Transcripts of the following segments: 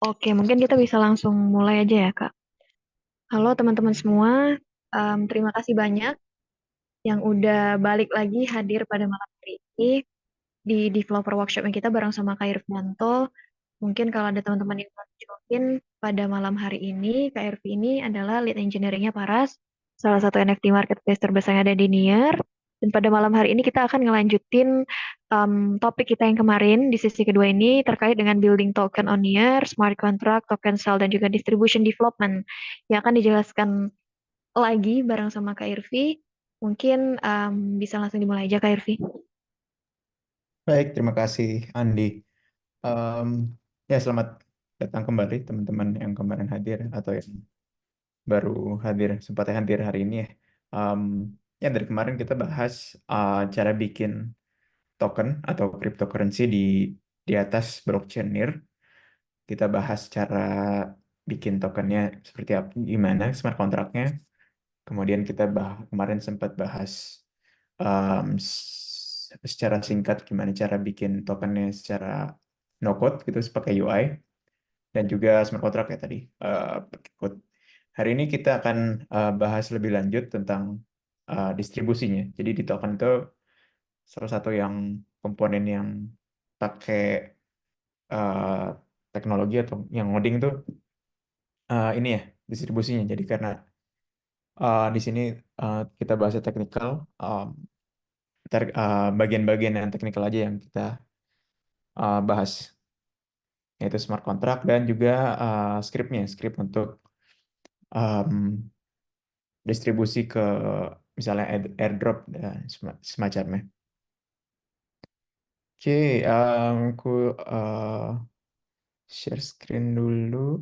Oke, mungkin kita bisa langsung mulai aja ya, Kak. Halo teman-teman semua, terima kasih banyak yang udah balik lagi hadir pada malam hari ini di developer workshop yang kita bareng sama Kak Irvanto. Mungkin kalau ada teman-teman yang mau join pada malam hari ini, Kak Irvi ini adalah lead engineering-nya Paras, salah satu NFT marketplace terbesar yang ada di Near. Dan pada malam hari ini kita akan ngelanjutin topik kita yang kemarin di sesi kedua ini terkait dengan building token on Near, smart contract, token sale, dan juga distribution development yang akan dijelaskan lagi bareng sama Kak Irvi. Mungkin bisa langsung dimulai aja Kak Irvi. Baik, terima kasih Andi. Em, ya, selamat datang kembali teman-teman yang kemarin hadir atau yang baru hadir, sempat hadir hari ini ya. Em, ya, dari kemarin kita bahas cara bikin token atau cryptocurrency di atas blockchain NIR. Kita bahas cara bikin tokennya seperti apa, gimana smart kontraknya. Kemudian kita kemarin sempat bahas secara singkat gimana cara bikin tokennya secara no code gitu pakai UI dan juga smart contract ya tadi pakai code. Hari ini kita akan bahas lebih lanjut tentang distribusinya. Jadi di token itu salah satu yang komponen yang pakai uh, teknologi atau yang ngoding itu ini ya distribusinya. Jadi karena di sini kita bahasnya teknikal, bagian-bagian yang teknikal aja yang kita bahas, yaitu smart contract dan juga script untuk um, distribusi ke misalnya airdrop dan semacamnya. Oke, aku share screen dulu.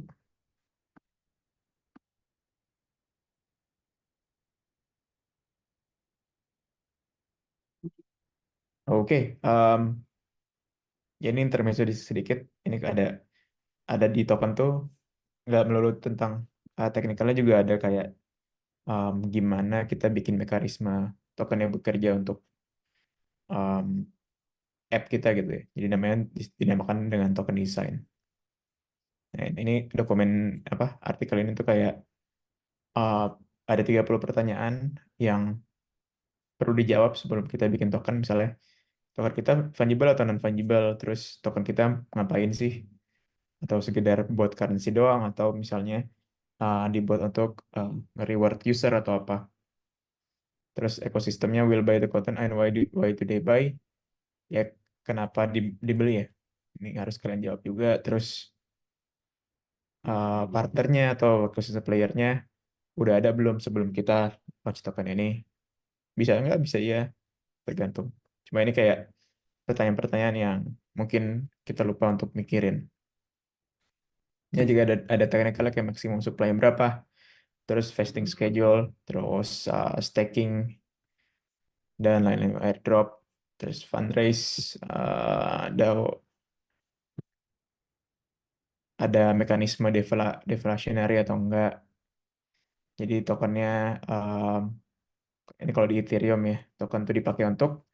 Oke, ya ini intermezzo sedikit. Ini ada di token tuh nggak melulu tentang teknikalnya, juga ada kayak gimana kita bikin mekanisme token yang bekerja untuk um, app kita gitu ya. Jadi namanya dinamakan dengan token design. Nah, ini dokumen apa artikel ini tuh kayak uh, ada 30 pertanyaan yang perlu dijawab sebelum kita bikin token. Misalnya token kita fungible atau non fungible, terus token kita ngapain sih, atau sekedar buat currency doang, atau misalnya dibuat untuk reward user atau apa. Terus ekosistemnya will buy the token and why do they buy, ya kenapa dibeli ya, ini harus kalian jawab juga. Terus partnernya atau ekosistem playernya udah ada belum sebelum kita launch token ini, bisa nggak, bisa ya, tergantung. Cuma ini kayak pertanyaan-pertanyaan yang mungkin kita lupa untuk mikirin. Ya juga ada teknikalnya kayak maksimum supply yang berapa, terus vesting schedule, terus staking dan lain-lain, airdrop, terus fundraise, ada mekanisme deflationary atau enggak. Jadi tokennya ini kalau di Ethereum ya, token itu dipakai untuk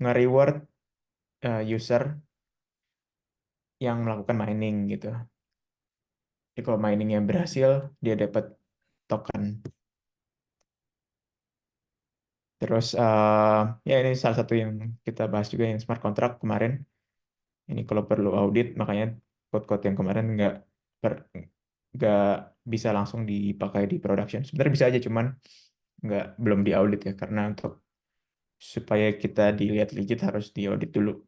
nge-reward user yang melakukan mining gitu. Jadi kalau miningnya berhasil, dia dapat token. Terus ya ini salah satu yang kita bahas juga yang smart contract kemarin. Ini kalau perlu audit, makanya code-code yang kemarin nggak bisa langsung dipakai di production. Sebenarnya bisa aja, cuman belum diaudit ya, karena untuk supaya kita dilihat legit harus diaudit dulu.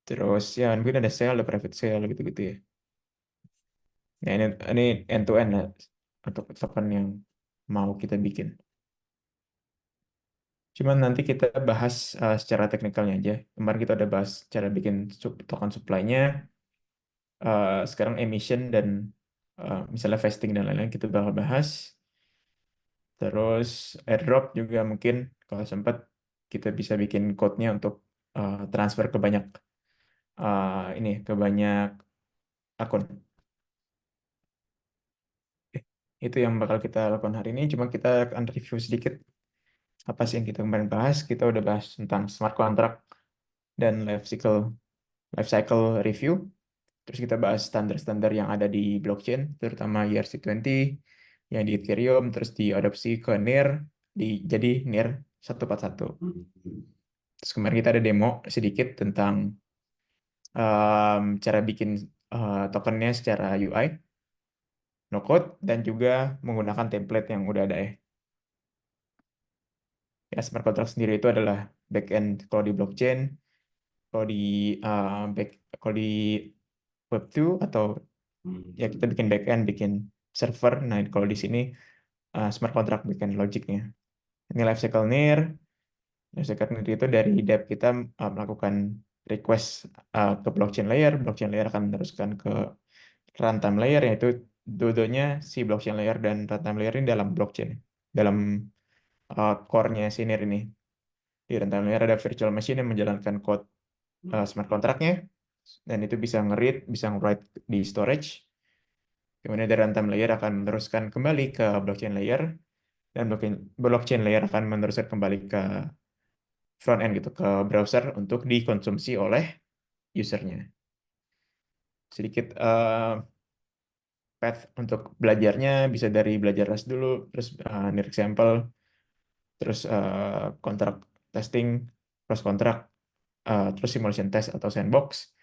Terus ya mungkin ada sale, ada private sale gitu-gitu ya. Ya ini end to end lah untuk token yang mau kita bikin. Cuman nanti kita bahas secara teknikalnya aja. Kemarin kita udah bahas cara bikin token supply-nya, sekarang emission dan misalnya vesting dan lain-lain kita bakal bahas. Terus airdrop juga mungkin kalau sempat kita bisa bikin code-nya untuk transfer ke banyak ini ke banyak akun. Itu yang bakal kita lakukan hari ini. Cuma kita akan review sedikit apa sih yang kita kemarin bahas. Kita udah bahas tentang smart contract dan life cycle review. Terus kita bahas standar-standar yang ada di blockchain, terutama ERC20, yang di Ethereum, terus diadopsi ke NIR, jadi NIR 141. Terus kemarin kita ada demo sedikit tentang cara bikin tokennya secara UI, no code, dan juga menggunakan template yang udah ada ya. Ya, smart contract sendiri itu adalah backend kalau di blockchain, kalau di kalau di Web2 atau ya kita bikin backend, bikin server. Nah, kalau di sini smart contract bikin logiknya. Ini life cycle NIR. Life cycle NIR itu dari dev kita melakukan request ke blockchain layer akan meneruskan ke runtime layer, yaitu dua-duanya si blockchain layer dan runtime layer ini dalam blockchain, dalam core-nya si NIR ini. Di runtime layer ada virtual machine yang menjalankan code smart contract-nya, dan itu bisa nge-read, bisa nge-write di storage. Kemudian dari runtime layer akan meneruskan kembali ke blockchain layer, dan blockchain layer akan meneruskan kembali ke front end gitu, ke browser untuk dikonsumsi oleh usernya. Sedikit path untuk belajarnya bisa dari belajar Rust dulu, terus near example, terus kontrak testing, cross kontrak, terus simulation test atau sandbox.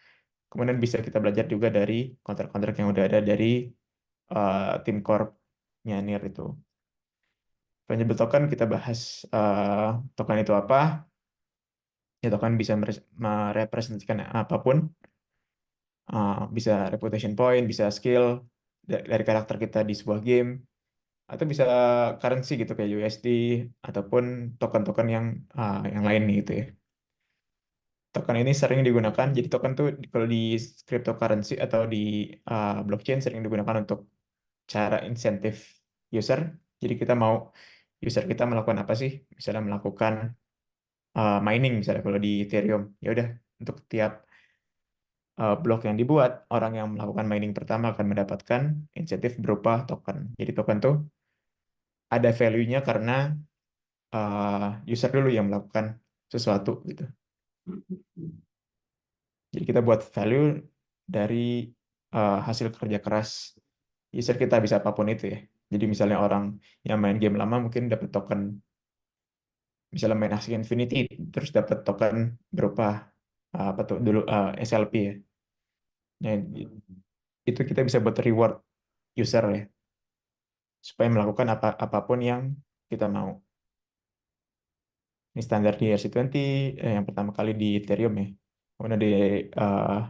Kemudian bisa kita belajar juga dari kontrak-kontrak yang udah ada dari tim core-nya NIR itu. Fungible token kita bahas token itu apa. Ya, token bisa merepresentasikan apapun. Bisa reputation point, bisa skill dari karakter kita di sebuah game, atau bisa currency gitu kayak USD ataupun token-token yang lain gitu ya. Token ini sering digunakan, jadi token tuh kalau di cryptocurrency atau di blockchain sering digunakan untuk cara insentif user. Jadi kita mau user kita melakukan apa sih? Misalnya melakukan mining misalnya kalau di Ethereum. Ya udah, untuk tiap blok yang dibuat, orang yang melakukan mining pertama akan mendapatkan insentif berupa token. Jadi token tuh ada value-nya karena user dulu yang melakukan sesuatu gitu. Jadi kita buat value dari hasil kerja keras user kita, bisa apapun itu ya. Jadi misalnya orang yang main game lama mungkin dapat token, misalnya main Axie Infinity, terus dapat token berupa apa tuh dulu SLP ya. Nah, itu kita bisa buat reward user ya, supaya melakukan apapun yang kita mau. Ini standar di ERC20 yang pertama kali di Ethereum ya. Kemudian di eh,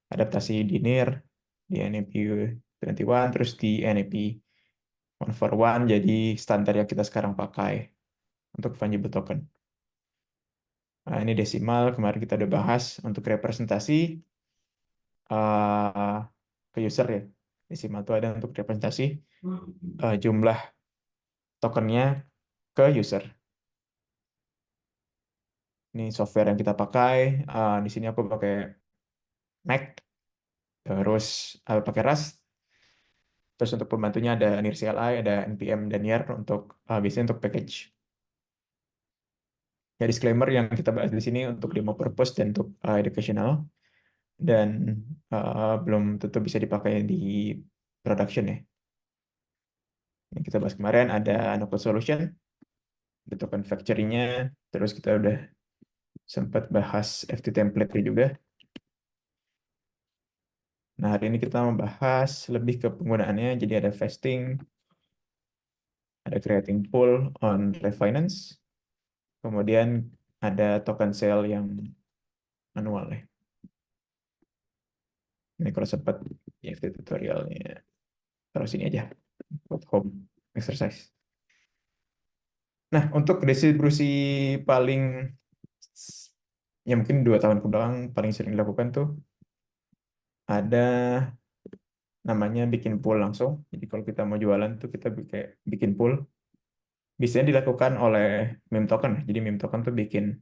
adaptasi di NIR, di NEP 21, terus di NEP 141 jadi standar yang kita sekarang pakai untuk fungible token. Nah, ini desimal, kemarin kita udah bahas untuk representasi eh, ke user ya. Desimal itu ada untuk representasi jumlah tokennya ke user. Ini software yang kita pakai. Di sini aku pakai Mac, terus pakai Rust. Terus untuk pembantunya ada NIR CLI, ada NPM dan YAR untuk biasanya untuk package. Ya, disclaimer yang kita bahas di sini untuk demo purpose dan untuk educational, dan belum tentu bisa dipakai di production ya. Yang kita bahas kemarin ada no code solution, ada token factory-nya, terus kita udah sempat bahas FT template juga. Nah, hari ini kita membahas lebih ke penggunaannya, jadi ada vesting, ada creating pool on Refinance, kemudian ada token sale yang manual ya. Ini kalau sempat di FT tutorialnya, taruh sini aja buat home exercise. Nah, untuk distribusi paling ya mungkin 2 tahun ke belakang paling sering dilakukan tuh ada namanya bikin pool langsung. Jadi kalau kita mau jualan tuh kita kayak bikin pool. Biasanya dilakukan oleh meme token. Jadi meme token tuh bikin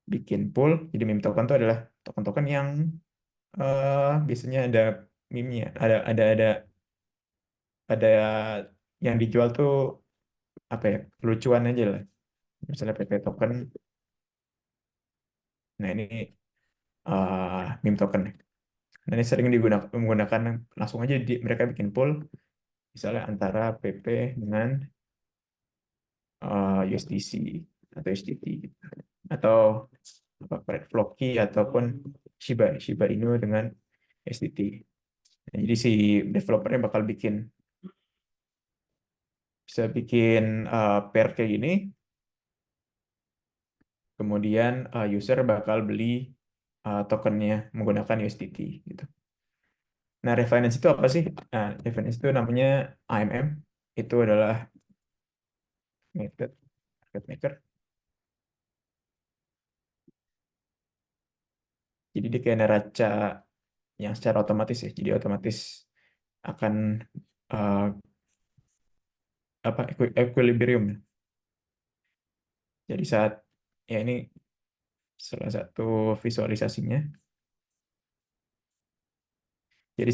bikin pool. Jadi meme token tuh adalah token-token yang biasanya ada meme-nya, ada yang dijual tuh apa ya, lucuan aja lah. Misalnya PP token. Nah, ini meme token. Nah, ini sering digunakan menggunakan langsung aja mereka bikin pool misalnya antara PP dengan USDC atau USDT gitu. Atau apa Fred Floki ataupun Shiba Shiba Inu dengan USDT. Nah, jadi si developernya bakal bisa bikin pair kayak gini, kemudian user bakal beli tokennya menggunakan USDT gitu. Nah, refinance itu apa sih? Nah, refinance itu namanya AMM. Itu adalah market maker. Jadi dia kayak neraca yang secara otomatis ya. Jadi otomatis akan uh, apa equilibrium. Jadi saat ya ini salah satu visualisasinya. Jadi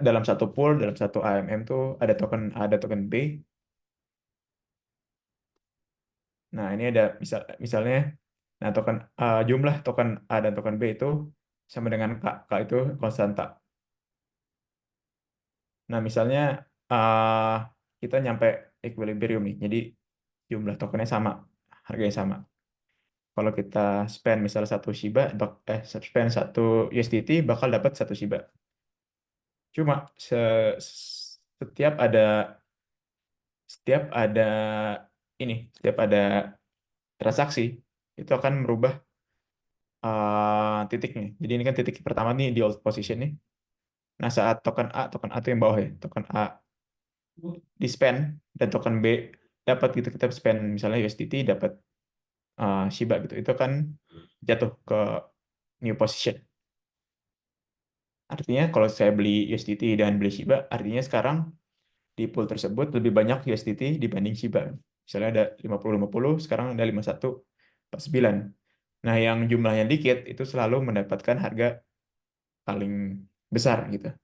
dalam satu pool, dalam satu AMM tuh ada token B. Nah, ini ada misalnya nah jumlah token A dan token B itu sama dengan K. K itu konstanta. Nah, misalnya uh, kita nyampe equilibrium nih. Jadi jumlah tokennya sama, harganya sama. Kalau kita spend misal satu Shiba, spend satu USDT bakal dapat satu Shiba. Cuma setiap ada setiap ada setiap ada transaksi itu akan merubah titiknya. Jadi ini kan titik pertama nih di old position nih. Nah, saat token A itu yang bawah ya, token A di spend dan token B dapat gitu kita spend misalnya USDT dapat Shiba gitu. Itu kan jatuh ke new position. Artinya kalau saya beli USDT dan beli Shiba, artinya sekarang di pool tersebut lebih banyak USDT dibanding Shiba. Misalnya ada 50-50, sekarang ada 51-49. Nah, yang jumlahnya dikit itu selalu mendapatkan harga paling besar gitu.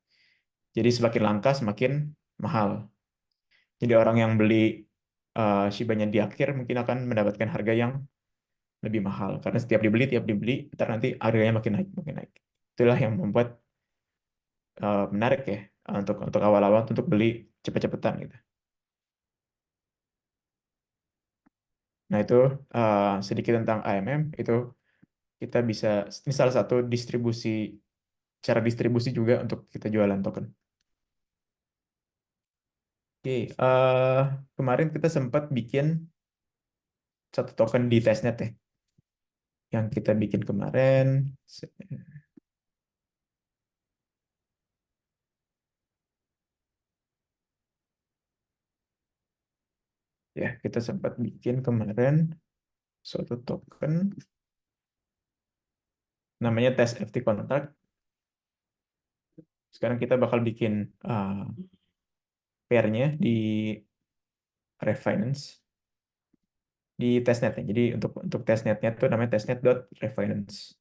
Jadi semakin langka semakin mahal. Jadi orang yang beli Shiba-nya di akhir mungkin akan mendapatkan harga yang lebih mahal karena tiap dibeli, ntar nanti harganya makin naik, makin naik. Itulah yang membuat menarik ya untuk awal-awal untuk beli cepet-cepetan gitu. Nah, itu sedikit tentang AMM. Itu kita bisa, ini salah satu cara distribusi juga untuk kita jualan token. Oke, kemarin kita sempat bikin satu token di testnet ya. Yang kita bikin kemarin, ya kita sempat bikin kemarin suatu token namanya test FT contract. Sekarang kita bakal bikin pairnya di Refinance di testnetnya. Jadi untuk testnetnya itu namanya testnet.refinance.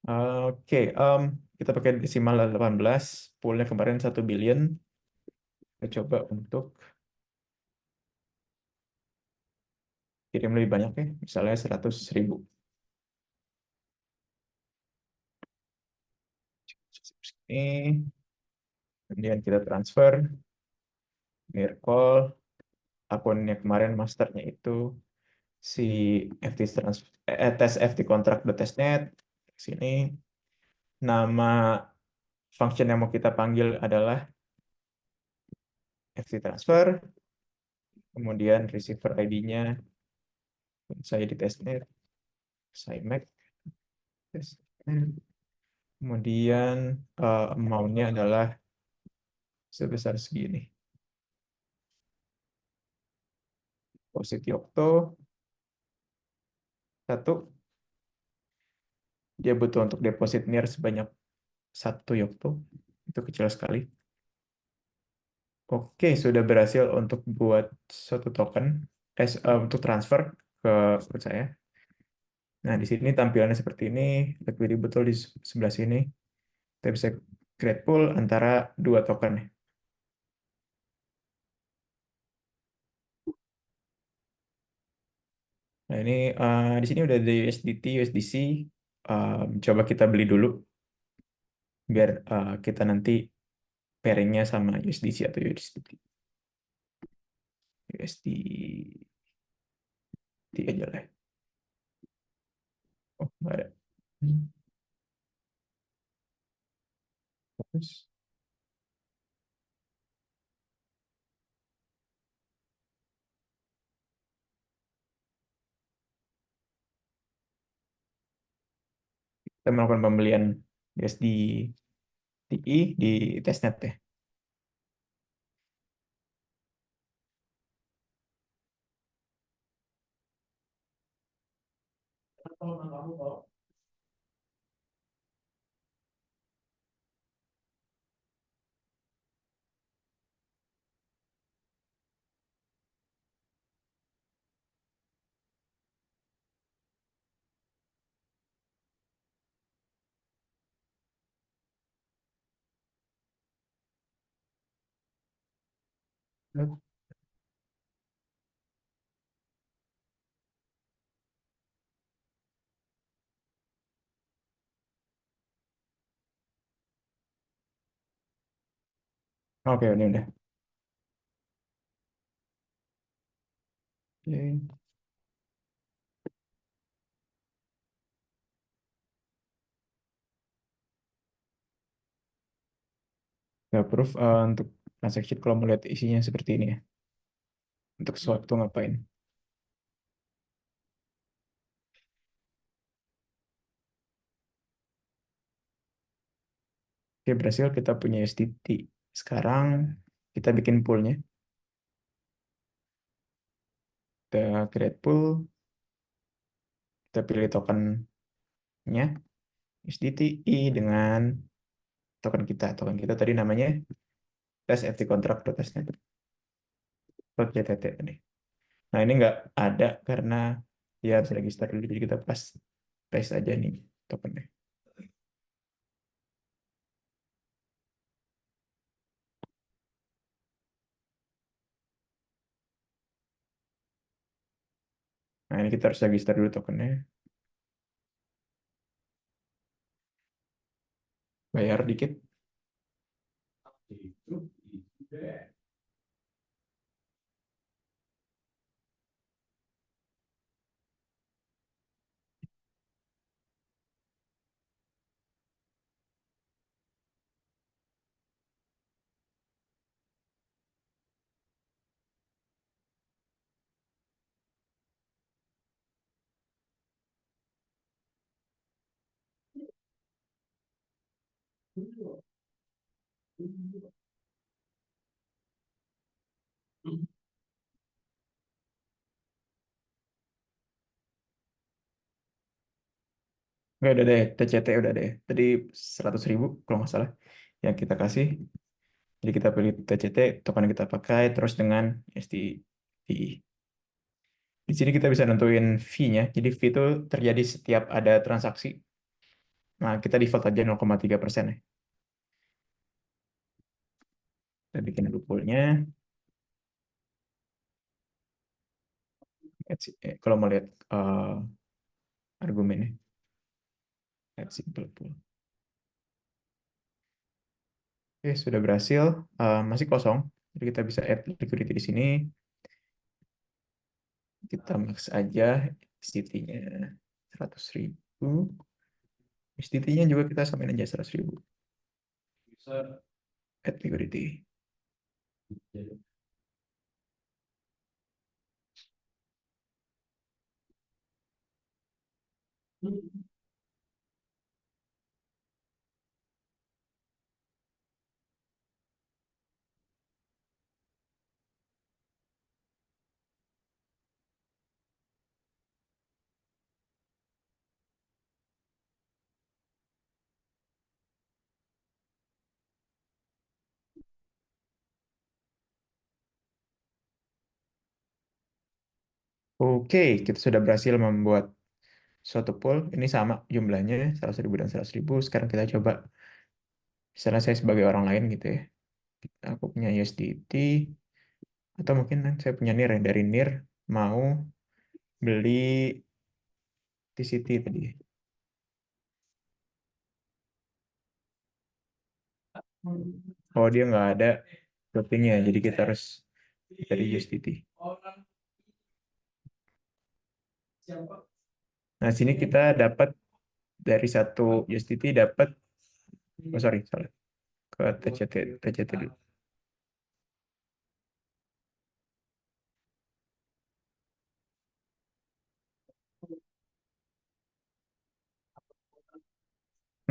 Oke, kita pakai desimal 18, poolnya kemarin 1 billion. Kita coba untuk kirim lebih banyak ya, misalnya 100.000. Ini, kemudian kita transfer, Mircall, akunnya kemarin masternya itu si test FT contract.testnet, sini. Nama function yang mau kita panggil adalah FT transfer, kemudian receiver ID-nya saya di testnet, saya Mac, testnet. Kemudian amount-nya adalah sebesar segini. Posisi Okto, satu, dia butuh untuk deposit NIR sebanyak 1 Yokto, itu kecil sekali. Oke, sudah berhasil untuk buat suatu token, untuk transfer ke akun saya. Nah, di sini tampilannya seperti ini, liquidity betul di sebelah sini. Kita bisa create pool antara dua token. Nah, ini di sini udah ada USDT, USDC. Coba kita beli dulu. biar kita nanti pairingnya sama USDC atau USDT. USDT aja lah. Oh, nggak ada. Hmm, Terus kita melakukan pembelian USDTI di testnet ya. Oke, ini udah. Oke. Kita approve untuk transaksi kalau mau lihat isinya seperti ini ya. Untuk swipe tuh ngapain? Oke, berhasil kita punya USDT. Sekarang kita bikin poolnya. Kita create pool, kita pilih tokennya USDTI dengan token kita. Token kita tadi namanya test FT contract.testnet. .jtt tadi. Nah, ini nggak ada karena dia harus register dulu. Jadi kita paste aja nih tokennya. Nah, ini kita harus register dulu tokennya. Bayar dikit. Nggak, udah deh, TCT udah deh. Tadi 100.000 kalau nggak salah yang kita kasih. Jadi kita pilih TCT, token yang kita pakai, terus dengan SDI. Di sini kita bisa nentuin fee-nya. Jadi fee itu terjadi setiap ada transaksi. Nah, kita default aja 0,3% ya. Kita bikin dulu pool-nya. Kalau mau lihat argumennya, add simple pool. Oke, sudah berhasil. Masih kosong. Jadi kita bisa add liquidity di sini. Kita max aja SDT-nya 100.000. SDT-nya juga kita samain aja 100.000. Add liquidity. Oke, kita sudah berhasil membuat suatu pool. Ini sama jumlahnya 100.000 dan 100.000. Sekarang kita coba, misalnya saya sebagai orang lain gitu ya. Aku punya USDT, atau mungkin saya punya NIR ya. Dari NIR mau beli TCT tadi. Oh, dia nggak ada floatingnya, jadi kita harus dari USDT. Nah, sini kita dapat dari satu USDT dapat, oh sorry, salah, ke TCT dulu.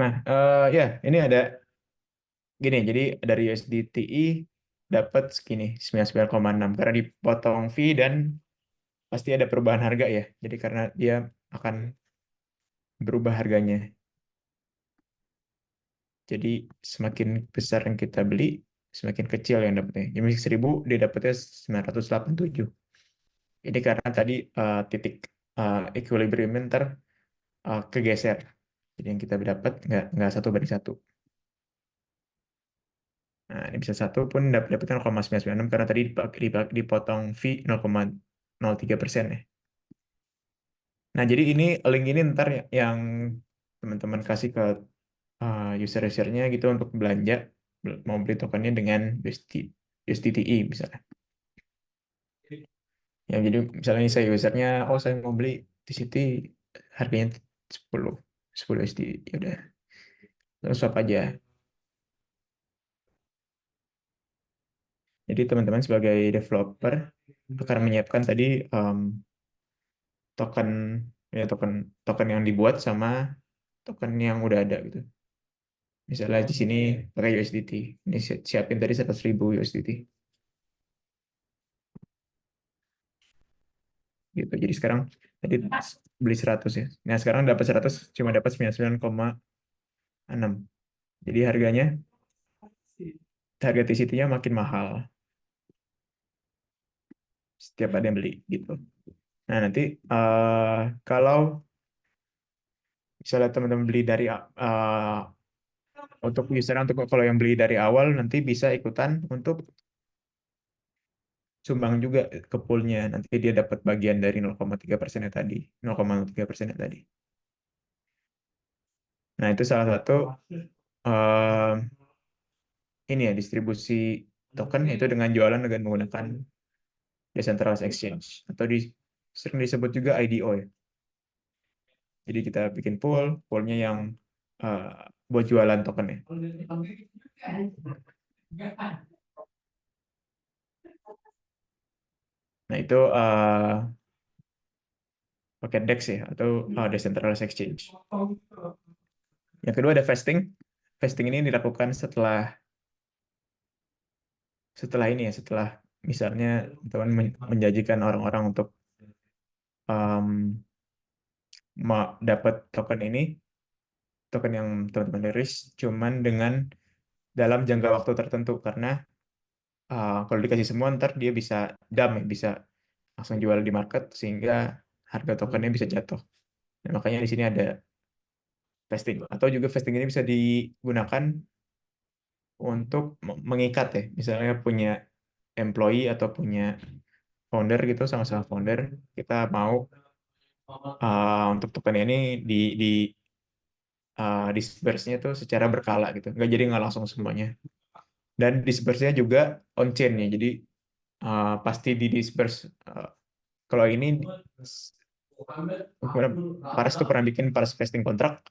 Nah, ya ini ada gini, jadi dari USDTI dapat segini 99,6 karena dipotong fee dan pasti ada perubahan harga ya. Jadi karena dia akan berubah harganya. Jadi semakin besar yang kita beli, semakin kecil yang dapatnya. Jadi 1.000 dia dapatnya 987. Ini karena tadi titik equilibrium ntar kegeser. Jadi yang kita dapat nggak satu banding satu. Nah, ini bisa satu pun dapatnya 0,996 karena tadi dipotong fee 0,03% ya. Nah, jadi ini link ini ntar yang teman-teman kasih ke user-usernya gitu untuk belanja, mau beli tokennya dengan USDTI misalnya. Ya, jadi misalnya saya usernya, oh saya mau beli di situ harganya 10 10 USD, ya udah, terus swap aja. Jadi teman-teman sebagai developer akan menyiapkan tadi token ya token yang dibuat sama token yang udah ada gitu. Misalnya di sini pakai USDT. Ini siapin tadi 100.000 USDT gitu. Jadi sekarang tadi beli 100 ya. Nah, sekarang dapat 100 cuma dapat 99,6. Jadi harga TCT-nya makin mahal setiap ada yang beli gitu. Nah, nanti eh, kalau misalnya teman-teman beli dari untuk user untuk kalau yang beli dari awal nanti bisa ikutan untuk sumbang juga ke poolnya. Nanti dia dapat bagian dari 0,3%-nya tadi. 0,03%-nya tadi. Nah, itu salah satu eh, ini ya distribusi token itu dengan jualan dengan menggunakan decentralized exchange atau sering disebut juga IDO ya. Jadi kita bikin poolnya yang eh, buat jualan tokennya. Nah, itu pakai DEX ya atau decentralized exchange. Yang kedua ada vesting. Vesting ini dilakukan setelah ini ya, setelah misalnya teman menjanjikan orang-orang untuk um, dapat token yang teman-teman rilis, cuman dengan dalam jangka waktu tertentu karena kalau dikasih semua ntar dia bisa dump ya, bisa langsung jual di market sehingga harga tokennya bisa jatuh. Nah, makanya di sini ada vesting atau juga vesting ini bisa digunakan untuk mengikat ya, misalnya punya employee atau punya founder gitu sama-sama founder kita mau untuk token ini di disperse-nya tuh secara berkala gitu nggak langsung semuanya dan disperse-nya juga on chain ya jadi pasti di disperse kalau ini Paras tuh pernah bikin Paras vesting kontrak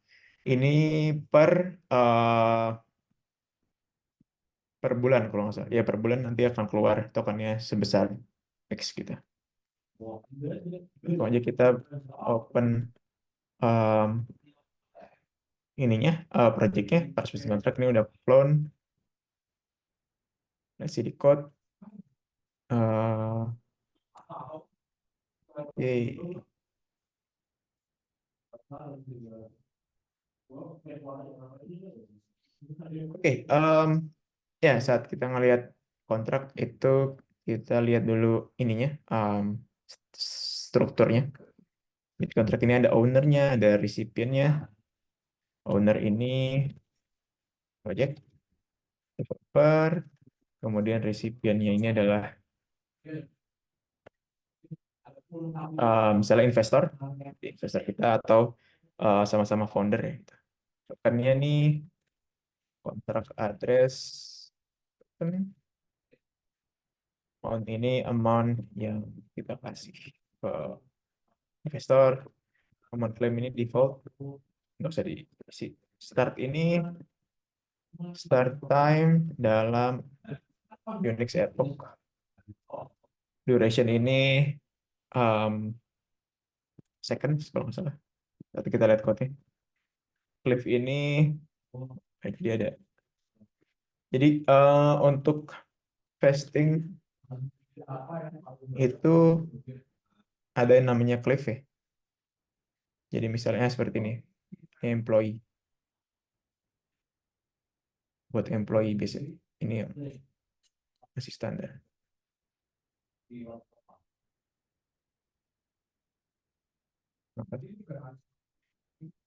ini per uh, per bulan kalau nggak salah ya per bulan nanti akan keluar tokennya sebesar X gitu pokoknya kita open um, ininya projectnya Paras vesting kontrak ini udah clone masih di code yay. Oke, ya saat kita ngelihat kontrak itu kita lihat dulu ininya strukturnya. Di kontrak ini ada ownernya, ada recipientnya. Owner ini project developer, kemudian recipientnya ini adalah misalnya investor kita atau sama-sama founder ya. Tokennya nih kontrak address, amount ini amount yang kita kasih ke investor. Amount claim ini default, nggak usah diisi. Start ini start time dalam Unix epoch. Duration ini um, seconds kalau nggak salah. Nanti kita lihat code-nya. Cliff ini jadi ada. Jadi untuk fasting itu ada yang namanya cliff ya. Jadi misalnya seperti ini, employee buat employee biasa. Ini yang masih standar.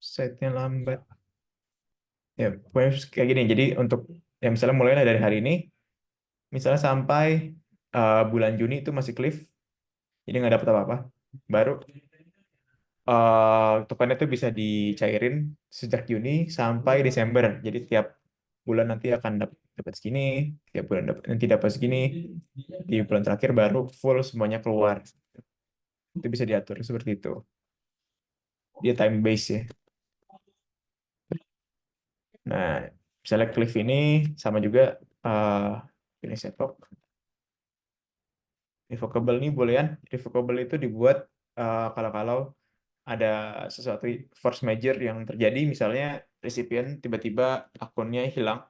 Setnya lambat. Ya, pokoknya kayak gini. Jadi untuk ya misalnya mulainya dari hari ini, misalnya sampai bulan Juni itu masih cliff, jadi nggak dapat apa-apa. Baru tokennya itu bisa dicairin sejak Juni sampai Desember. Jadi tiap bulan nanti akan dapat segini, tiap bulan nanti dapat segini. Di bulan terakhir baru full semuanya keluar. Itu bisa diatur seperti itu. Dia time base ya. Nah, misalnya Cliff ini sama juga ini setup. Revocable ini boolean. Revocable itu dibuat kalau ada sesuatu force major yang terjadi, misalnya resipien tiba-tiba akunnya hilang,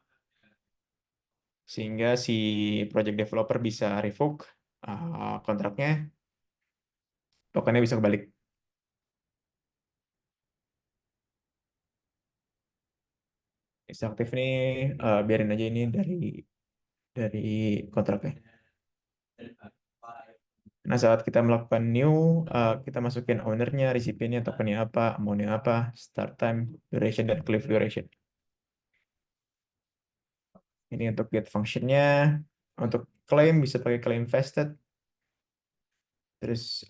sehingga si project developer bisa revoke kontraknya, tokennya bisa kebalik. Aktif ini biarin aja ini dari kontraknya. Nah, saat kita melakukan new, kita masukin ownernya, recipientnya, tokennya apa, amountnya apa, start time, duration, dan cliff duration. Ini untuk get functionnya. Untuk claim bisa pakai claim vested. Terus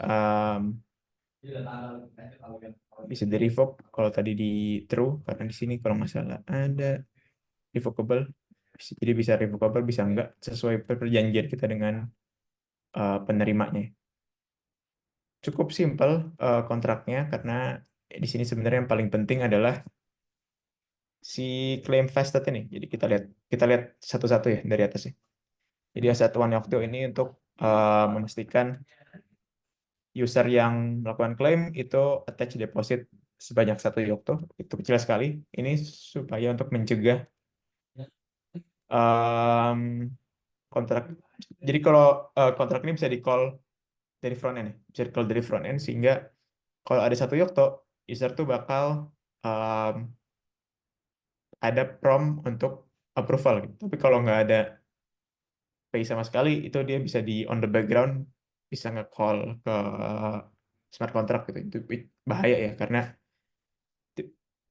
bisa di revoke kalau tadi di true, karena di sini kalau nggak salah ada revocable. Jadi bisa revocable, bisa enggak, sesuai perjanjian kita dengan penerimanya. Cukup simpel kontraknya, karena di sini sebenarnya yang paling penting adalah si claim vested ini. Jadi kita lihat satu-satu ya dari atas ya. Jadi satuan waktu ini untuk memastikan user yang melakukan klaim itu attach deposit sebanyak 1 Yokto. Itu kecil sekali. Ini supaya untuk mencegah em, kontrak. Jadi kalau kontrak ini bisa di-call dari front end, ya. Bisa di-call dari front end, sehingga kalau ada 1 Yokto, user tuh bakal em, ada prompt untuk approval gitu. Tapi kalau nggak ada pay sama sekali, itu dia bisa di on the background, bisa nge-call ke smart contract gitu. Itu bahaya ya, karena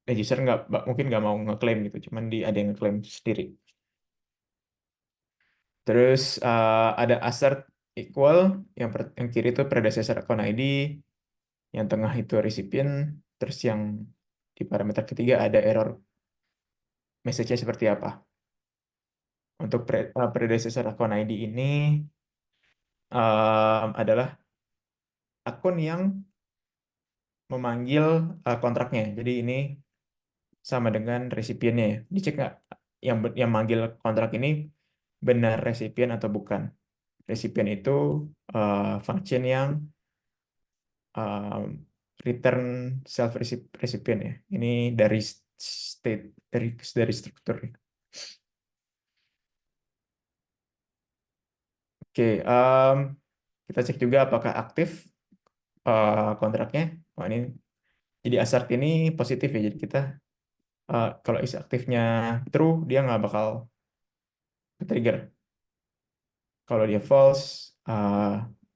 user mungkin nggak mau ngeklaim gitu, cuman ada yang ngeklaim sendiri. Terus ada assert equal, yang kiri itu predecessor account ID, yang tengah itu recipient, terus yang di parameter ketiga ada error message-nya seperti apa. Untuk predecessor account ID ini adalah akun yang memanggil kontraknya. Jadi ini sama dengan resipiennya ya. Dicek nggak yang manggil kontrak ini benar resipien atau bukan. Resipien itu function yang um, return self recipient ya. Ini dari state dari struktur. Oke, kita cek juga apakah aktif kontraknya. Oh, ini jadi assert ini positif ya. Jadi kita kalau is aktifnya true, dia nggak bakal trigger. Kalau dia false,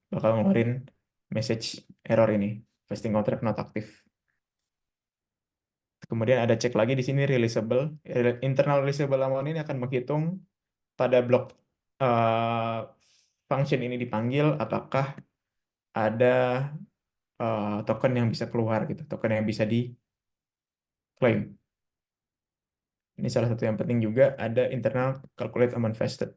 bakal ngeluarin message error ini, fasting contract not active. Kemudian ada cek lagi di sini releasable. Internal releasable amount ini akan menghitung pada blok eh, function ini dipanggil, apakah ada token yang bisa keluar gitu, token yang bisa diklaim. Ini salah satu yang penting juga ada internal calculate amount vested.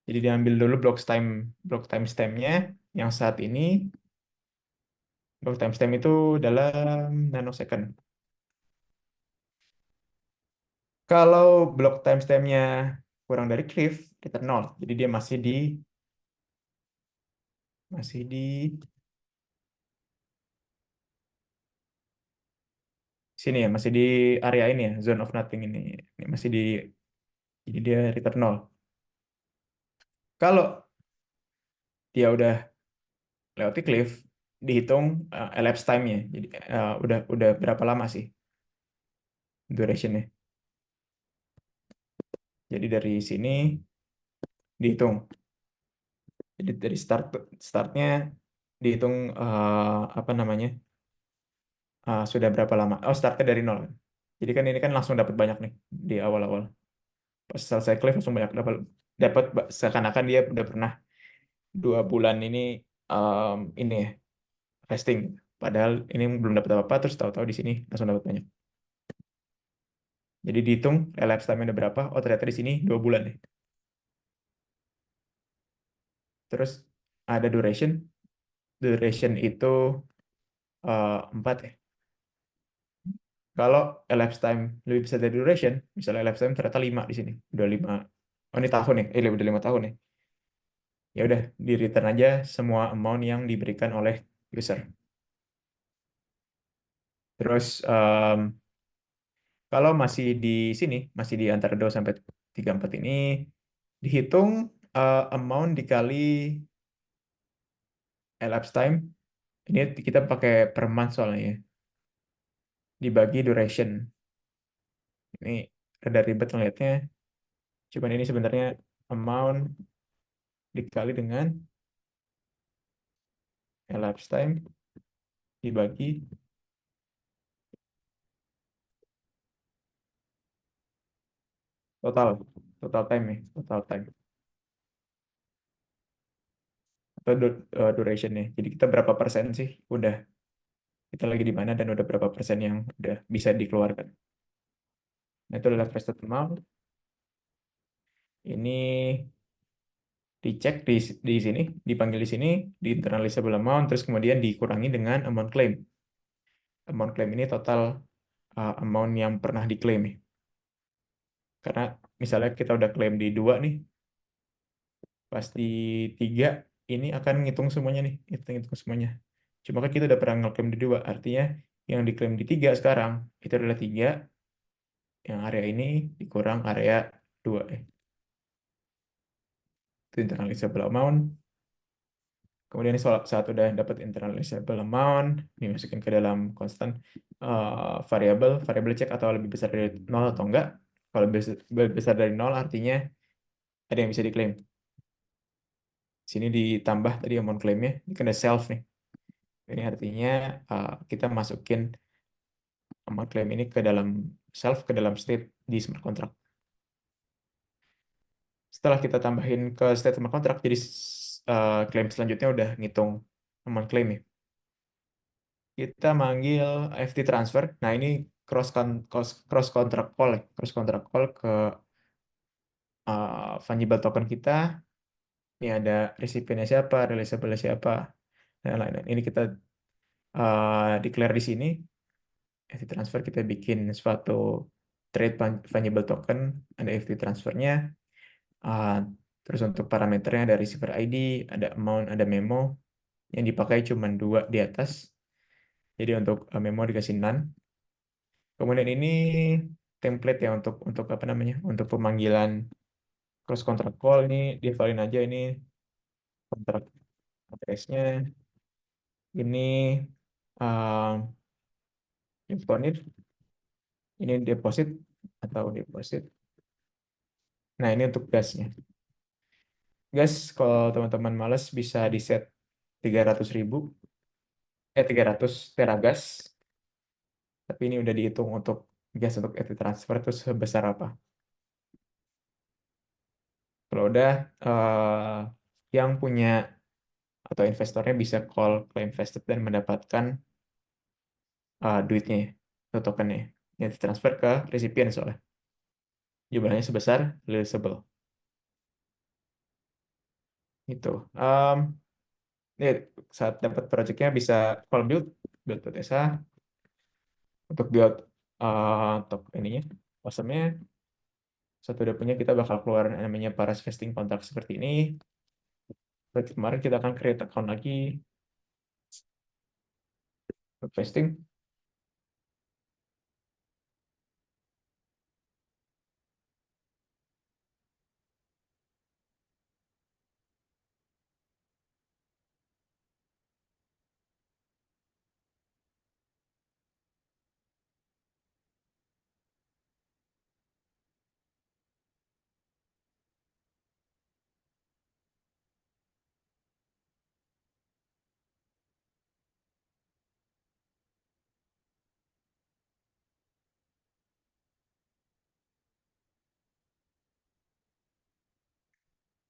Jadi diambil dulu block time stamp-nya yang saat ini block time stamp itu dalam nanosecond. Kalau block time stamp-nya kurang dari Cliff, return 0. Jadi dia masih di sini ya, masih di area ini ya, zone of nothing ini. Ini masih di jadi dia return 0. Kalau dia udah lewati Cliff, dihitung elapsed time-nya. Jadi udah berapa lama sih duration-nya. Jadi dari sini dihitung. Jadi dari startnya dihitung apa namanya sudah berapa lama? Oh, startnya dari nol. Jadi kan ini kan langsung dapat banyak nih di awal-awal. Pas selesai Cliff langsung banyak dapat dapat seakan-akan dia udah pernah 2 bulan ini ya resting. Padahal ini belum dapat apa-apa terus tahu-tahu di sini langsung dapat banyak. Jadi dihitung elapsed time udah berapa? Oh ternyata di sini 2 bulan nih. Terus ada duration. Duration itu 4 ya. Kalau elapsed time lebih besar dari duration, misalnya elapsed time ternyata 5 di sini. Udah 5. Oh ini tahun nih. Udah 5 tahun nih. Ya udah di return aja semua amount yang diberikan oleh user. Terus kalau masih di sini, masih di antara 2 sampai 34 ini dihitung amount dikali elapsed time. Ini kita pakai per month soalnya ya. Dibagi duration. Ini rada ribet ngeliatnya. Cuman ini sebenarnya amount dikali dengan elapsed time dibagi total total time ya, total time atau duration nya. Jadi kita berapa persen sih udah kita lagi di mana dan udah berapa persen yang udah bisa dikeluarkan. Nah, itu adalah vested amount. Ini dicek di sini, dipanggil di sini, di internalisable amount, terus kemudian dikurangi dengan amount claim. Amount claim ini total amount yang pernah diklaim. Ya. Karena misalnya kita udah klaim di 2 nih, pasti 3 ini akan ngitung semuanya nih, hitung semuanya. Cuma kan kita udah pernah ngeklaim di 2, artinya yang diklaim di 3 sekarang itu adalah 3 yang area ini dikurang area 2 itu internalisable amount. Kemudian saat udah dapat internalisable amount, dimasukin ke dalam constant variable cek atau lebih besar dari 0 atau enggak. Kalau lebih besar dari 0 artinya ada yang bisa diklaim. Sini ditambah tadi amount claimnya, ini kan ada self nih. Ini artinya kita masukin amount claim ini ke dalam self, ke dalam state di smart contract. Setelah kita tambahin ke state smart contract, jadi klaim selanjutnya udah ngitung amount claim ya. Kita manggil FT transfer. Nah, ini cross contract call ya. Cross contract call ke fungible token kita. Ini ada recipientnya siapa, releasable siapa, dan lain-lain. Ini kita declare di sini. FT transfer kita bikin suatu trade fungible token, ada FT transfernya. Uh, terus untuk parameternya ada receiver ID, ada amount, ada memo. Yang dipakai cuma 2 di atas. Jadi untuk memo dikasih none. Kemudian ini template ya untuk apa namanya? Untuk pemanggilan cross contract call ini dihafalin aja ini kontrak address-nya. Ini uh, infonit, ini deposit atau deposit. Nah, ini untuk gasnya. Gas kalau teman-teman males bisa di set 300.000 300 teragas. Tapi ini udah dihitung untuk gas untuk ET transfer itu sebesar apa. Kalau udah yang punya atau investornya bisa call claim vested dan mendapatkan duitnya atau tokennya. yang ditransfer ke resipien soalnya. Jumlahnya sebesar releasable. Gitu. Ini saat dapat projectnya bisa call build.sh untuk build untuk ininya, awesome-nya. Satu udah punya, kita bakal keluar namanya paras vesting kontrak seperti ini. Berarti kemarin kita akan create account lagi, vesting.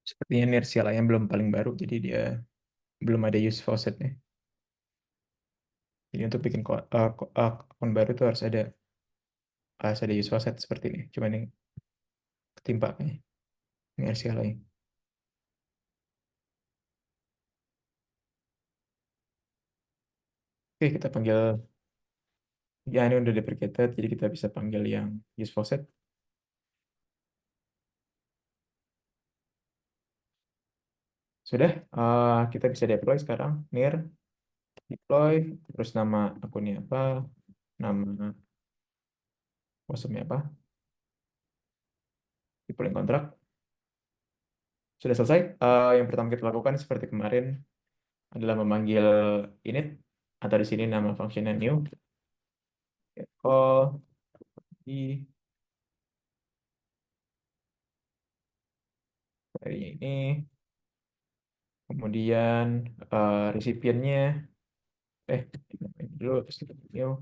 Sepertinya inertial yang belum paling baru, jadi dia belum ada use faucetnya. Jadi untuk bikin akun baru tuh harus ada use faucet seperti ini. Cuman yang ketimpa kayaknya. Inertial lain. Oke, kita panggil, ya ini udah deprecated, jadi kita bisa panggil yang use faucet. Sudah, kita bisa deploy sekarang. Near, deploy, terus nama akunnya apa, nama awesome apa, deploying kontrak. Sudah selesai. Yang pertama kita lakukan seperti kemarin adalah memanggil init, atau di sini nama functionnya new, get call, di query ini, kemudian recipientnya, ini dulu, terus kita new,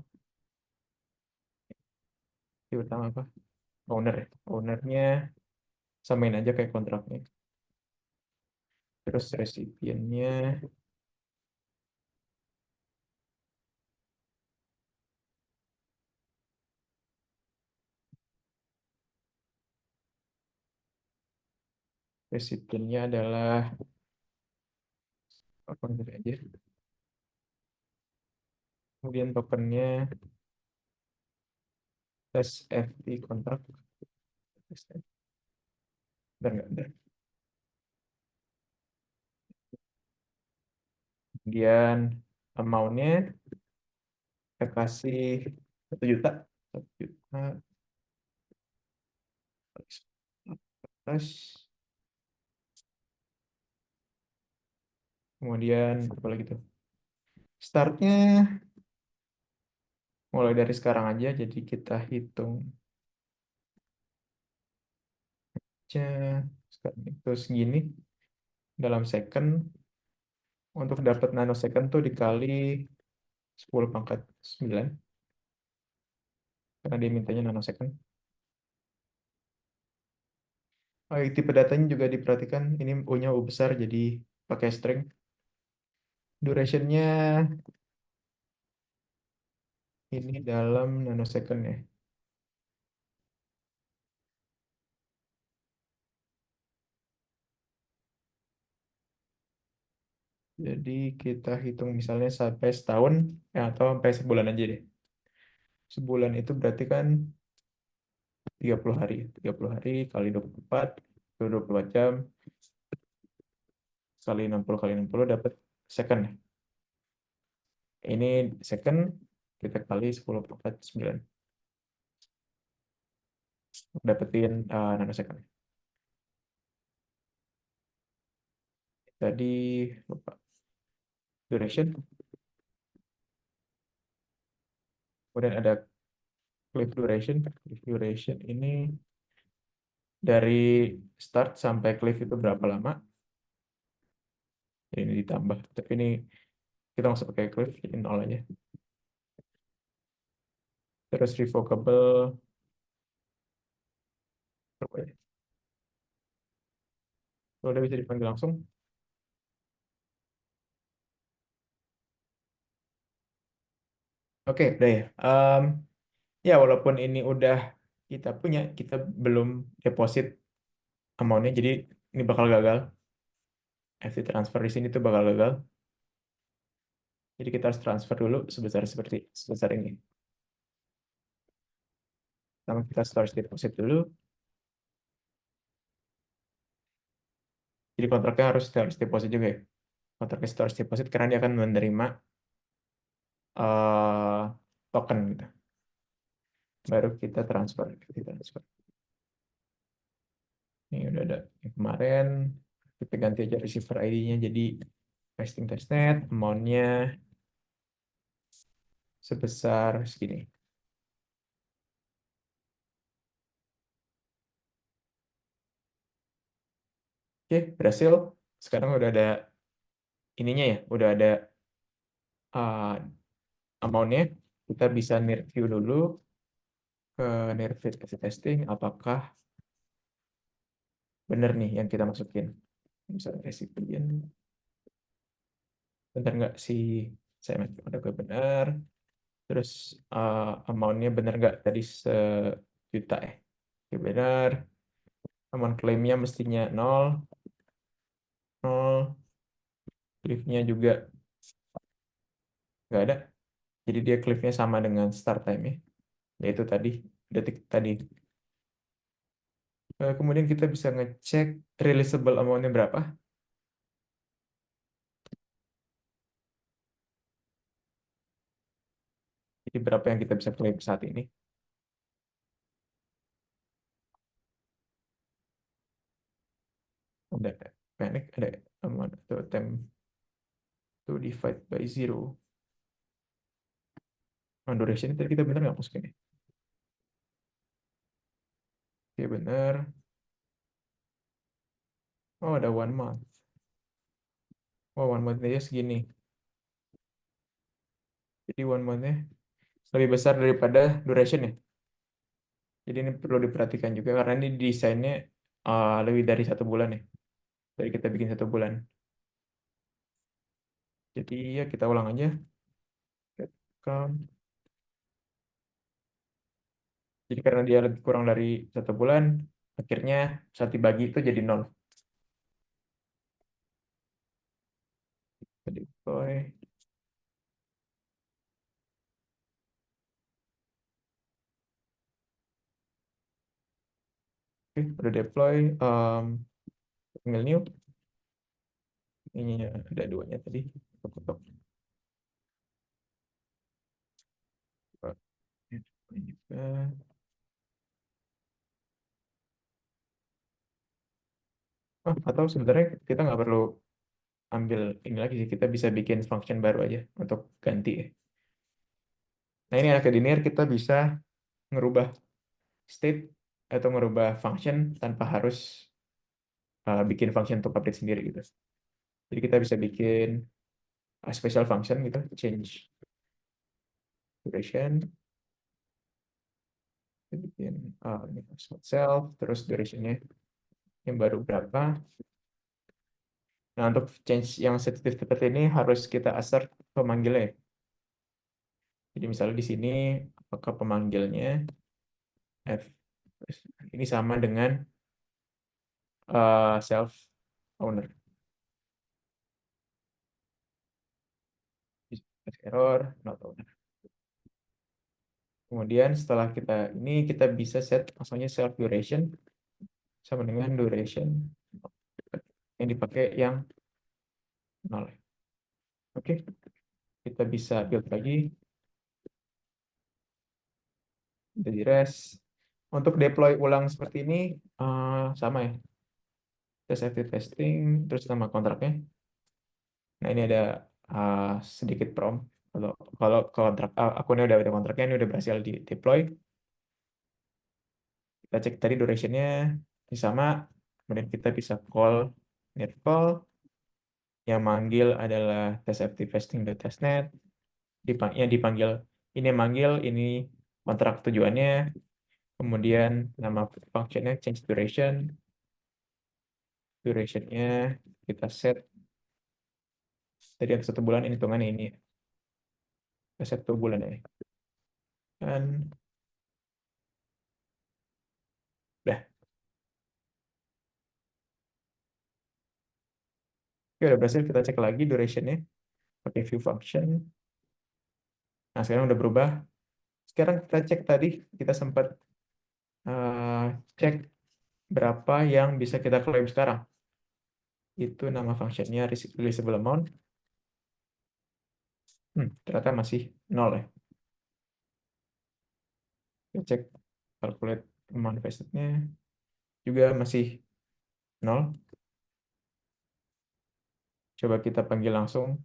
ini pertama apa? Owner ya. Ownernya samain aja kayak kontraknya. Terus recipientnya, recipientnya adalah apa aja. Kemudian tokennya tes FT kontrak. Bentar, nggak, bentar. Kemudian amount-nya kita kasih 1 juta. 1 juta. Terus kemudian apa lagi tuh? Startnya mulai dari sekarang aja, jadi kita hitung aja sekarang itu segini dalam second. Untuk dapat nanosecond tuh dikali 10⁻⁹, karena dia mintanya nanosecond. Oh, tipe datanya juga diperhatikan, ini U-nya U besar jadi pakai string. Durationnya ini dalam nanosecond ya. Jadi kita hitung misalnya sampai setahun, ya, atau sampai sebulan aja deh. Sebulan itu berarti kan 30 hari. 30 hari kali 24, itu 24 jam, kali 60 kali 60 dapat second ya. Ini second, kita kali 10/49. Dapetin nanosecond. Tadi lupa. Duration. Kemudian ada cliff duration. Cliff duration ini dari start sampai cliff itu berapa lama. Jadi ini ditambah. Tapi ini kita langsung pakai cliff, jadi 0 aja. Terus revocable. Berapa ya? Kalau udah bisa dipanggil langsung. Oke, udah ya. Ya, walaupun ini udah kita punya, kita belum deposit amount-nya, jadi ini bakal gagal. FT transfer di sini tuh bakal gagal. Jadi kita harus transfer dulu sebesar ini. Pertama kita storage deposit dulu. Jadi kontraknya harus storage deposit juga ya. Kontraknya storage deposit karena dia akan menerima eh, token gitu. Baru kita transfer. Ini udah ada yang kemarin. Kita ganti aja receiver ID-nya jadi testing testnet, amount-nya sebesar segini. Oke, berhasil. Sekarang udah ada ininya ya, udah ada uh, amount-nya. Kita bisa near view dulu ke near fit testing apakah benar nih yang kita masukin. Misalnya resipien, benar nggak sih saya udah benar. Terus amount-nya benar nggak tadi 1 juta ya? Oke, benar. Amount klaimnya mestinya 0, 0. Cliff-nya juga nggak ada. Jadi dia cliff-nya sama dengan start time-nya. Yaitu tadi, detik tadi. Kemudian kita bisa ngecek releasable amount-nya berapa. Jadi berapa yang kita bisa claim saat ini. Ada panic, ada amount atau attempt to divide by zero. Duration tadi kita benar nggak masukin ya? Oke, benar. Oh, ada 1 month. Oh, 1 month aja segini. Jadi 1 month-nya lebih besar daripada duration ya. Jadi ini perlu diperhatikan juga karena ini desainnya lebih dari 1 bulan ya. Dari kita bikin 1 bulan. Jadi ya kita ulang aja. Count. Jadi karena dia lebih kurang dari 1 bulan, akhirnya saat dibagi itu jadi 0. Kita deploy. Oke, udah deploy. Tinggal new. Ini ada 2-nya tadi. Ketok. Ini juga. Oh, atau sebenarnya kita nggak perlu ambil ini lagi sih. Kita bisa bikin function baru aja untuk ganti ya. Nah ini anak linear kita bisa ngerubah state atau ngerubah function tanpa harus bikin function untuk update sendiri gitu. Jadi kita bisa bikin special function gitu, change duration, kita bikin ini password self, terus durationnya yang baru berapa. Nah untuk change yang sensitif seperti ini harus kita assert pemanggilnya ya. Jadi misalnya di sini apakah pemanggilnya f ini sama dengan self owner. Error not owner. Kemudian setelah kita bisa set maksudnya self duration sama dengan duration yang dipakai yang 0. Oke, kita bisa build lagi jadi rest. Untuk deploy ulang seperti ini sama ya. Kita safety testing terus nama kontraknya. Nah, ini ada sedikit prompt. Kalau kalau kontrak akunnya udah ada kontraknya, ini udah berhasil di deploy. Kita cek tadi durationnya ini sama. Kemudian kita bisa call net call. Yang manggil adalah testFT_testing.testnet. Yang dipanggil ini yang manggil ini kontrak tujuannya. Kemudian nama functionnya change duration. Durationnya kita set tadi ada 1 bulan ini hitungannya ini. Kita set 2 bulan ya. Dan Oke, udah berhasil. Kita cek lagi durationnya pakai view function. Nah, sekarang udah berubah. Sekarang kita cek tadi, kita sempat cek berapa yang bisa kita klaim sekarang. Itu nama functionnya releasable amount. Ternyata masih nol ya. Kita cek calculate amount nya juga masih nol. Coba kita panggil langsung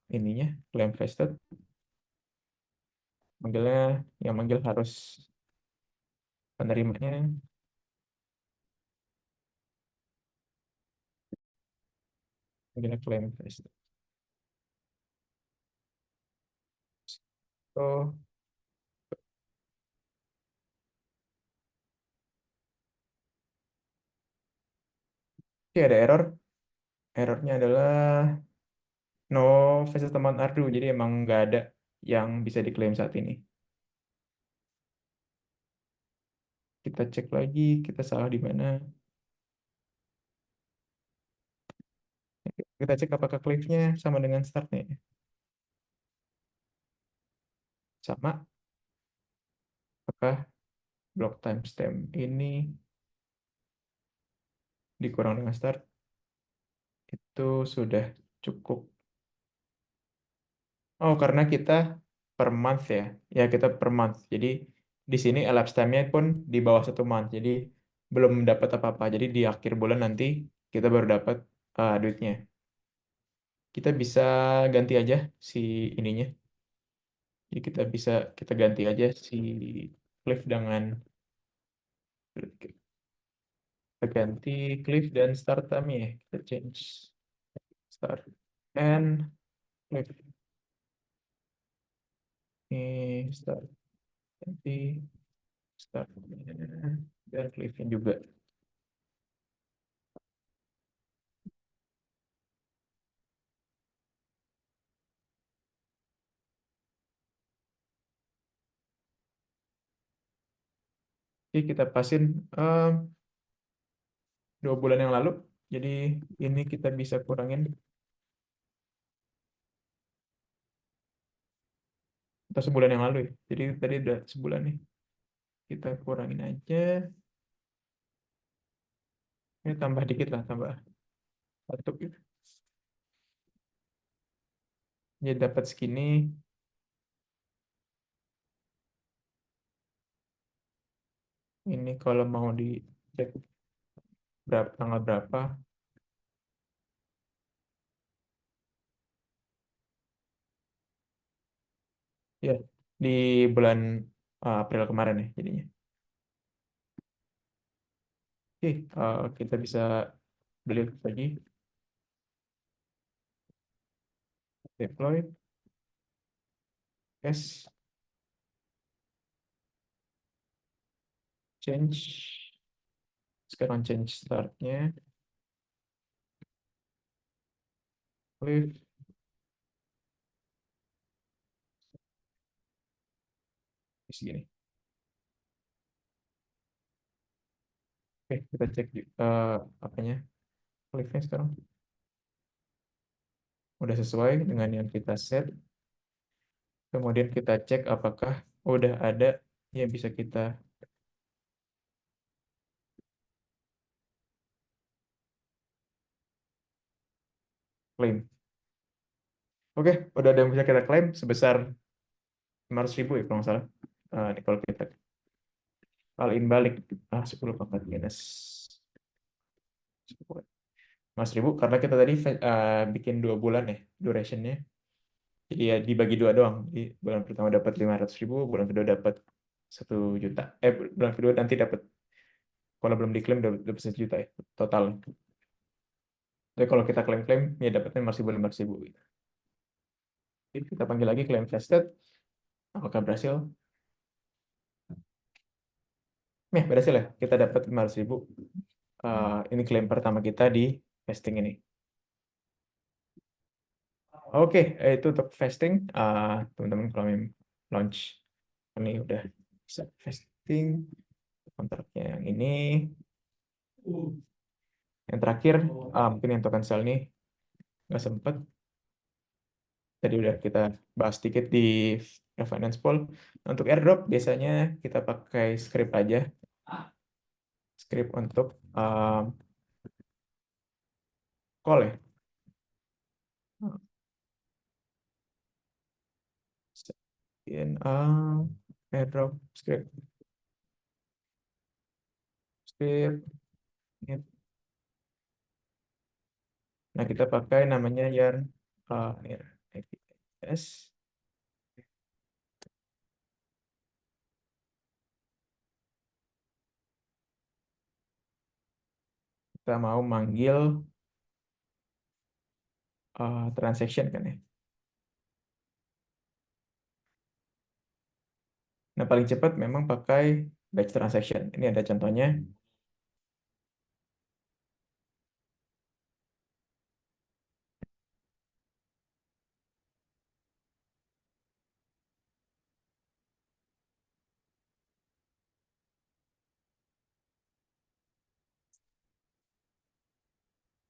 ininya claim vested. Manggilnya, yang manggil harus penerimanya. Manggilnya claim vested. So, oke, ada error. Errornya adalah no vested amount are due. Jadi emang nggak ada yang bisa diklaim saat ini. Kita cek lagi, kita salah di mana. Kita cek apakah cliff-nya sama dengan start-nya. Sama. Apakah block timestamp ini dikurang dengan start itu sudah cukup. Oh, karena kita per month ya. Ya, kita per month. Jadi di sini elapsed time-nya pun di bawah 1 month. Jadi belum dapat apa-apa. Jadi di akhir bulan nanti kita baru dapat duitnya. Kita bisa ganti aja si ininya. Jadi kita ganti aja si Cliff dengan kita ganti Cliff dan start time-nya. Kita change start and Cliff. Ini start ganti start dan Cliff-nya juga. Oke, kita pasin 2 bulan yang lalu. Jadi ini kita bisa kurangin atau sebulan yang lalu ya. Jadi tadi udah sebulan nih. Kita kurangin aja. Ini tambah dikit lah, tambah 1 gitu. Jadi dapat segini. Ini kalau mau dicek berapa tanggal berapa. Ya, di bulan April kemarin ya jadinya. Oke, kita bisa beli lagi. Deploy. Yes. Change. Sekarang change startnya. Leave. Di sini. Oke, kita cek apanya. Leave-nya sekarang. Udah sesuai dengan yang kita set. Kemudian kita cek apakah udah ada yang bisa kita klaim. Oke, udah ada yang bisa kita klaim sebesar 500.000 ya kalau nggak salah. Ini kalau kita kaliin balik 10 pangkat minus 500.000 karena kita tadi bikin 2 bulan ya durationnya. Jadi ya dibagi dua doang. Jadi bulan pertama dapat 500.000, bulan kedua dapat 1 juta. Bulan kedua nanti dapat, kalau belum diklaim dapat 1 juta ya total. Jadi kalau kita klaim-klaim ya dapatnya masih 500.000. Jadi kita panggil lagi claim vested. Apakah berhasil? Berhasil ya. Kita dapat 500.000. Ini klaim pertama kita di vesting ini. Oke, itu untuk vesting. Teman-teman kalau mau launch ini udah bisa vesting kontraknya yang ini. Yang terakhir, mungkin yang token sell nih nggak sempat. Tadi udah kita bahas sedikit di Finance Pool. Untuk airdrop biasanya kita pakai script aja, script untuk call ya. In airdrop script. Nah, kita pakai namanya yarn APS. Kita mau manggil transaction kan ya. Nah, paling cepat memang pakai batch transaction. Ini ada contohnya.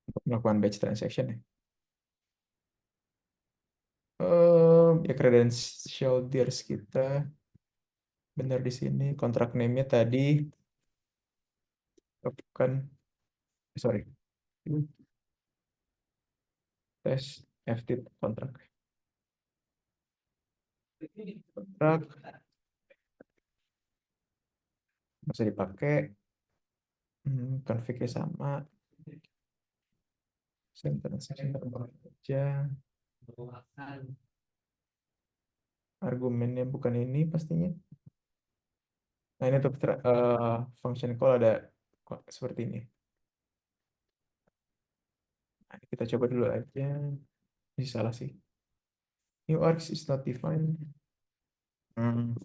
Untuk melakukan batch transaction ya. Ya credential deals kita benar di sini. Kontrak name-nya tadi bukan, sorry, tes FT kontrak. Kontrak bisa dipakai. Config-nya sama. Send transaction aja. Argumennya bukan ini pastinya. Nah, ini untuk function call ada kok seperti ini. Nah, kita coba dulu aja. Ini salah sih. New args is not defined. Hmm.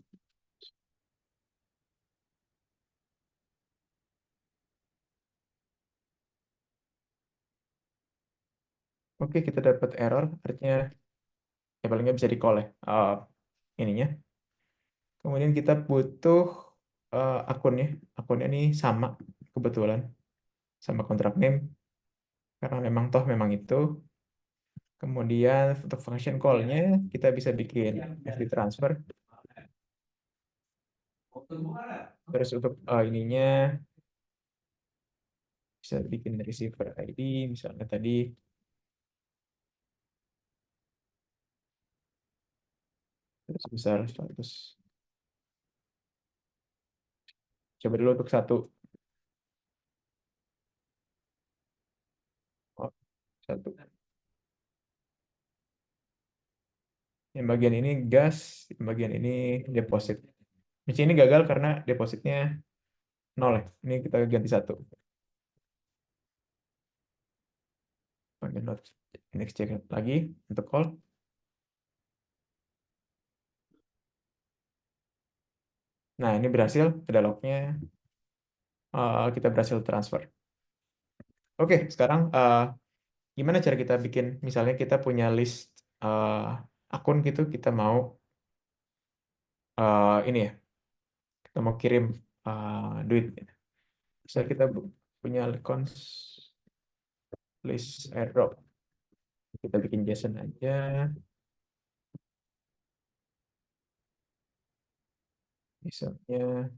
Oke, kita dapat error. Artinya ya paling nggak bisa di call ya. Ininya. Kemudian kita butuh akunnya. Akunnya ini sama kebetulan sama kontrak name. Karena memang itu. Kemudian untuk function call-nya kita bisa bikin FD transfer. Terus untuk ininya bisa bikin receiver ID misalnya tadi terus besar 100. Coba dulu untuk satu. Oh, satu. Yang bagian ini gas, yang bagian ini deposit. Di sini gagal karena depositnya nol ya. Ini kita ganti satu. Pakai not next check lagi untuk call. Nah, ini berhasil, ada lognya. Kita berhasil transfer. Oke, sekarang gimana cara kita bikin, misalnya kita punya list uh, akun gitu, kita mau ini ya, kita mau kirim duit. Bisa kita punya accounts list airdrop. Kita bikin JSON aja. Misalnya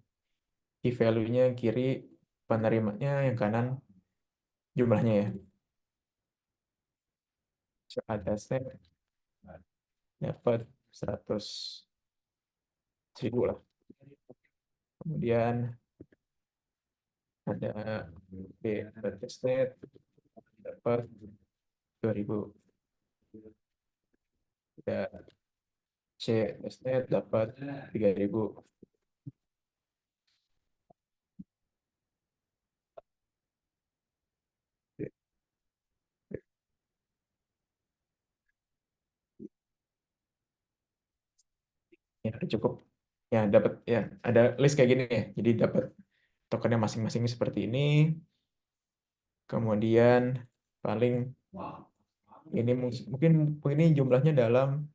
key value-nya kiri, penerimanya yang kanan jumlahnya ya. So, ada snap dapat 100.000 lah. Kemudian ada B net dapat 2.000. Ada C net dapat 3.000. Ya, udah cukup. Ya, dapat ya, ada list kayak gini ya. Jadi dapat tokennya masing-masing seperti ini. Kemudian paling ini mungkin ini jumlah dalam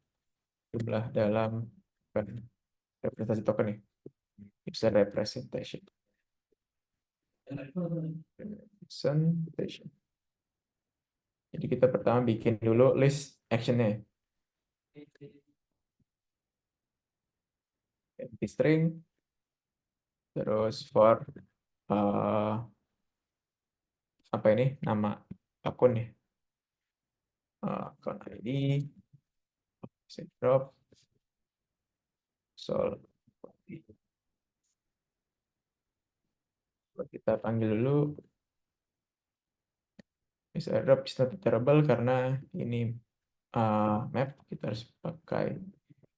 bukan representasi token ya. User representation. Presentation. Jadi kita pertama bikin dulu list actionnya. Empty string, terus for apa ini nama akun nih, akun ID, set drop, sol. Kita panggil dulu is airdrop is not retrievable karena ini map. Kita harus pakai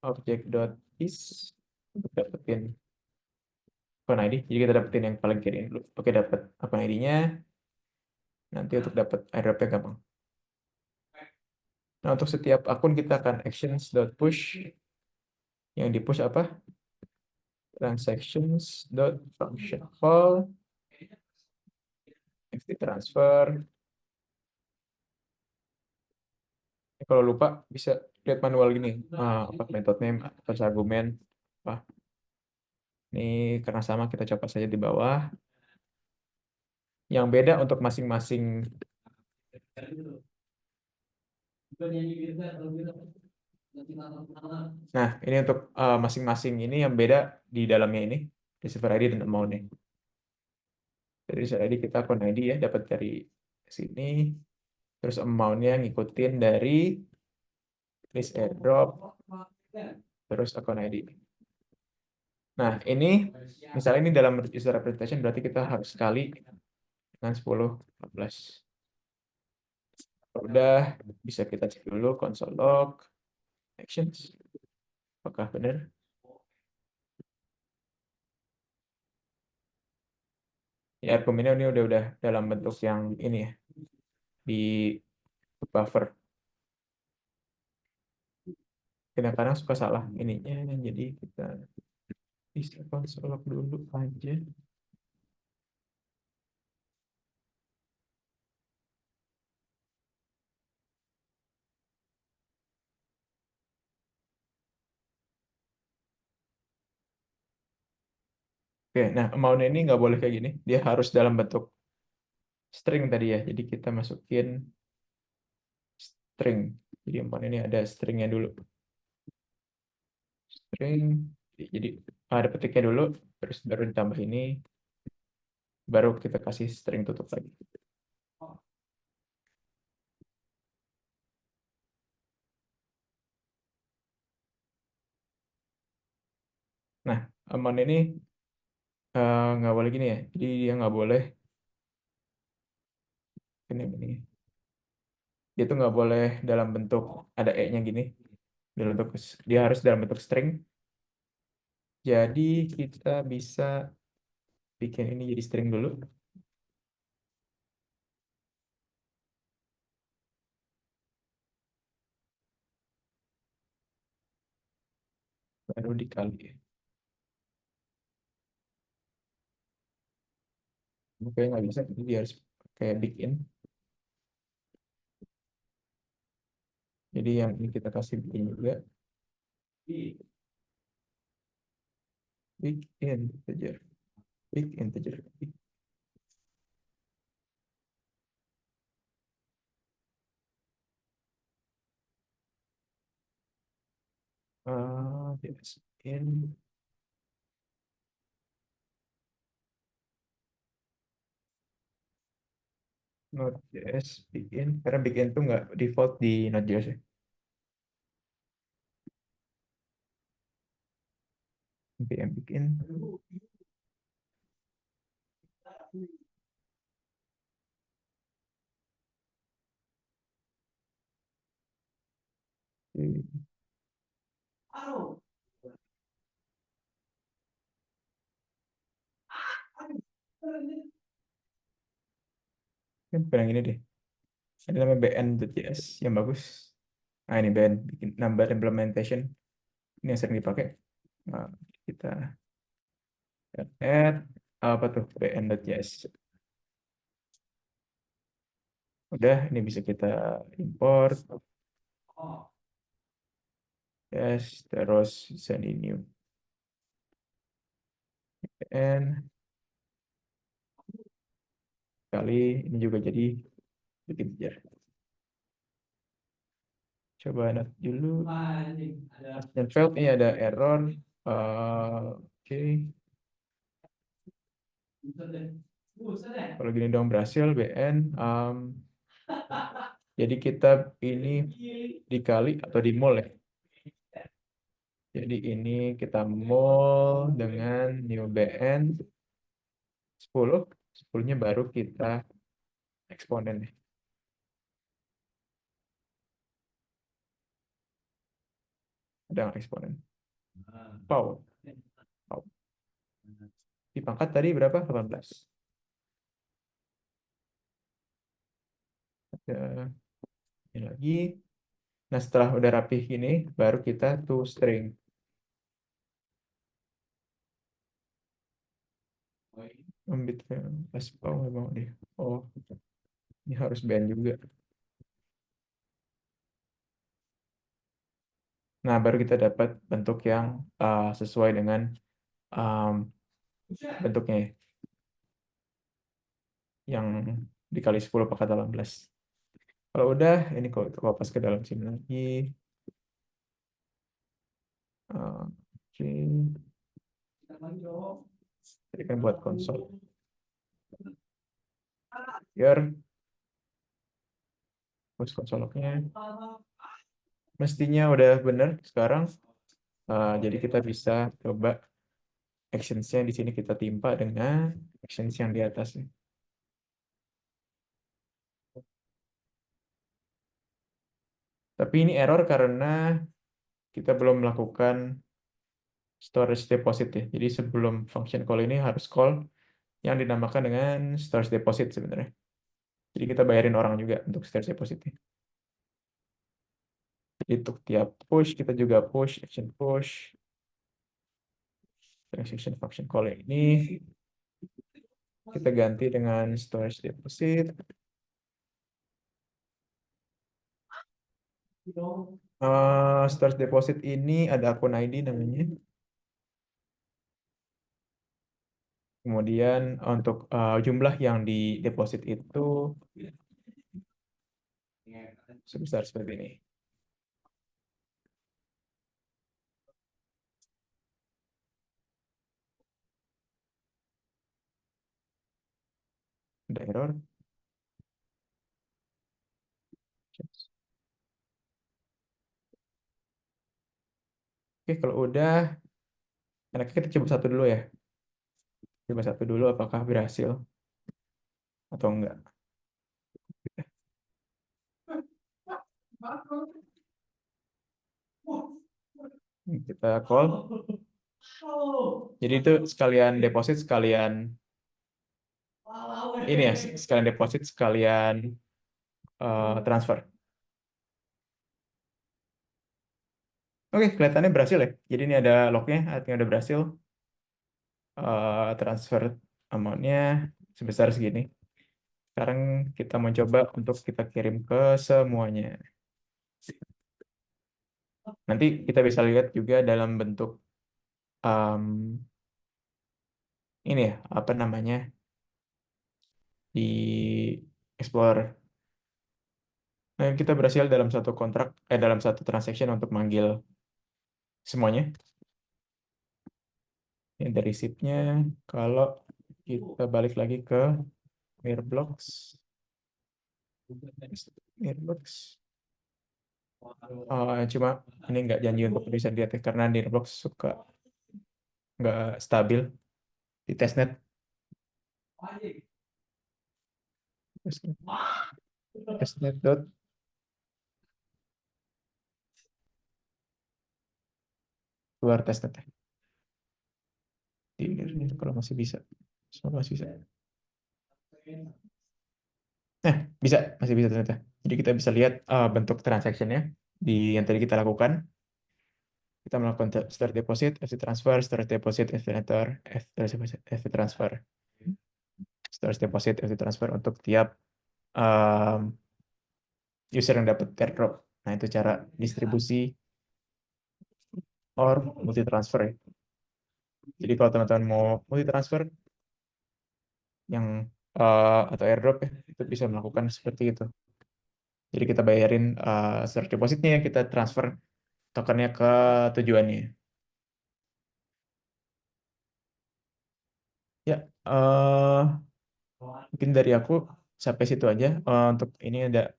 object.is untuk dapetin akun ID. Jadi kita dapetin yang paling kiri dulu. Oke, dapat akun ID-nya. Nanti untuk dapat airdropnya gampang. Nah, untuk setiap akun kita akan actions.push. Yang di push apa? Transactions.function call, ft transfer. Kalau lupa bisa lihat manual gini, apa method name atau argumen apa. Ini karena sama kita coba saja di bawah. Yang beda untuk masing-masing. Nah, ini untuk masing-masing ini yang beda di dalamnya ini, receiver ID dan amount nih. Jadi receiver ID kita akun ID ya, dapat dari sini. Terus amount-nya ngikutin dari list airdrop, terus akun ID. Nah, ini misalnya ini dalam user representation berarti kita harus kali dengan 10, 14. Udah, bisa kita cek dulu console log, actions. Apakah benar? Ya, argumennya ini udah dalam bentuk yang ini ya, di buffer. Kadang-kadang suka salah ininya, jadi kita bisa console log dulu aja. Oke, nah amount ini nggak boleh kayak gini. Dia harus dalam bentuk string tadi ya. Jadi kita masukin string. Jadi amount ini ada stringnya dulu. String. Jadi ada petiknya dulu, terus baru ditambah ini, baru kita kasih string tutup lagi. Nah, amount ini nggak boleh gini ya. Jadi dia nggak boleh ini. Dia tuh nggak boleh dalam bentuk ada e-nya gini. Dalam bentuk dia harus dalam bentuk string. Jadi kita bisa bikin ini jadi string dulu. Baru dikali. Oke, nggak bisa. Jadi dia harus kayak bikin. Jadi yang ini kita kasih bikin juga. Big integer. Big integer. Yes, in Node.js begin, karena begin tuh nggak default di Node.js ya. npm begin. Kan yang ini deh. Ada namanya bn.js yang bagus. Nah ini bn bikin number implementation. Ini yang sering dipakai. Nah, kita add apa tuh bn.js. Udah, ini bisa kita import. Yes, terus send in new. And kali ini juga jadi integer. Coba note dulu. Dan failed ini ada error. Oke. Kalau gini dong berhasil BN. Jadi kita ini dikali atau dimol ya. Jadi ini kita mol dengan new BN 10. 10-nya baru kita eksponen nih. Ada nggak eksponen? Wow. Wow. Dipangkat tadi berapa? 18. Ada ini lagi. Nah, setelah udah rapih gini, baru kita toString. Ambit aspal memang deh. Oh, ini harus band juga. Nah, baru kita dapat bentuk yang sesuai dengan um, bentuknya ya, yang dikali 10 pangkat 18. Kalau udah, ini kalau kopas ke dalam sini lagi. Oke. Jadi kan buat konsol. Biar terus konsolnya. Mestinya udah benar sekarang. Jadi kita bisa coba actions-nya di sini kita timpa dengan actions yang di atas. Tapi ini error karena kita belum melakukan storage deposit ya. Jadi sebelum function call ini harus call yang dinamakan dengan storage deposit sebenarnya. Jadi kita bayarin orang juga untuk storage deposit. Jadi untuk tiap push kita juga push action push transaction function call ini kita ganti dengan storage deposit. Storage deposit ini ada akun ID namanya. Kemudian untuk jumlah yang di deposit itu sebesar seperti ini. Ada error. Oke, kalau udah, enaknya kita coba satu dulu ya. Coba satu dulu apakah berhasil atau enggak. Kita call. Jadi itu sekalian deposit, sekalian ini ya, sekalian deposit, sekalian transfer. Oke, kelihatannya berhasil ya. Jadi ini ada lognya, artinya udah berhasil. Transfer amount-nya sebesar segini. Sekarang kita mencoba untuk kita kirim ke semuanya. Nanti kita bisa lihat juga dalam bentuk um, ini ya, apa namanya, di Explorer. Nah, kita berhasil dalam satu kontrak, dalam satu transaction untuk manggil semuanya. Ini dari receipt-nya. Kalau kita balik lagi ke Mirblocks. Mirblocks. Cuma ini nggak janji untuk bisa dilihat ya, karena Mirblocks suka nggak stabil di testnet. Testnet dot keluar testnet ya. Ini kalau masih bisa. Semua masih bisa. Bisa, masih bisa ternyata. Jadi kita bisa lihat bentuk transaction-nya di yang tadi kita lakukan. Kita melakukan start deposit, FT transfer, start deposit, FT enter, FT transfer, start deposit, FT transfer untuk tiap um, user yang dapat airdrop. Nah, itu cara distribusi or multi transfer ya. Jadi kalau teman-teman mau multi transfer yang atau airdrop ya, itu bisa melakukan seperti itu. Jadi kita bayarin search depositnya, kita transfer tokennya ke tujuannya. Ya, mungkin dari aku sampai situ aja. Untuk ini ada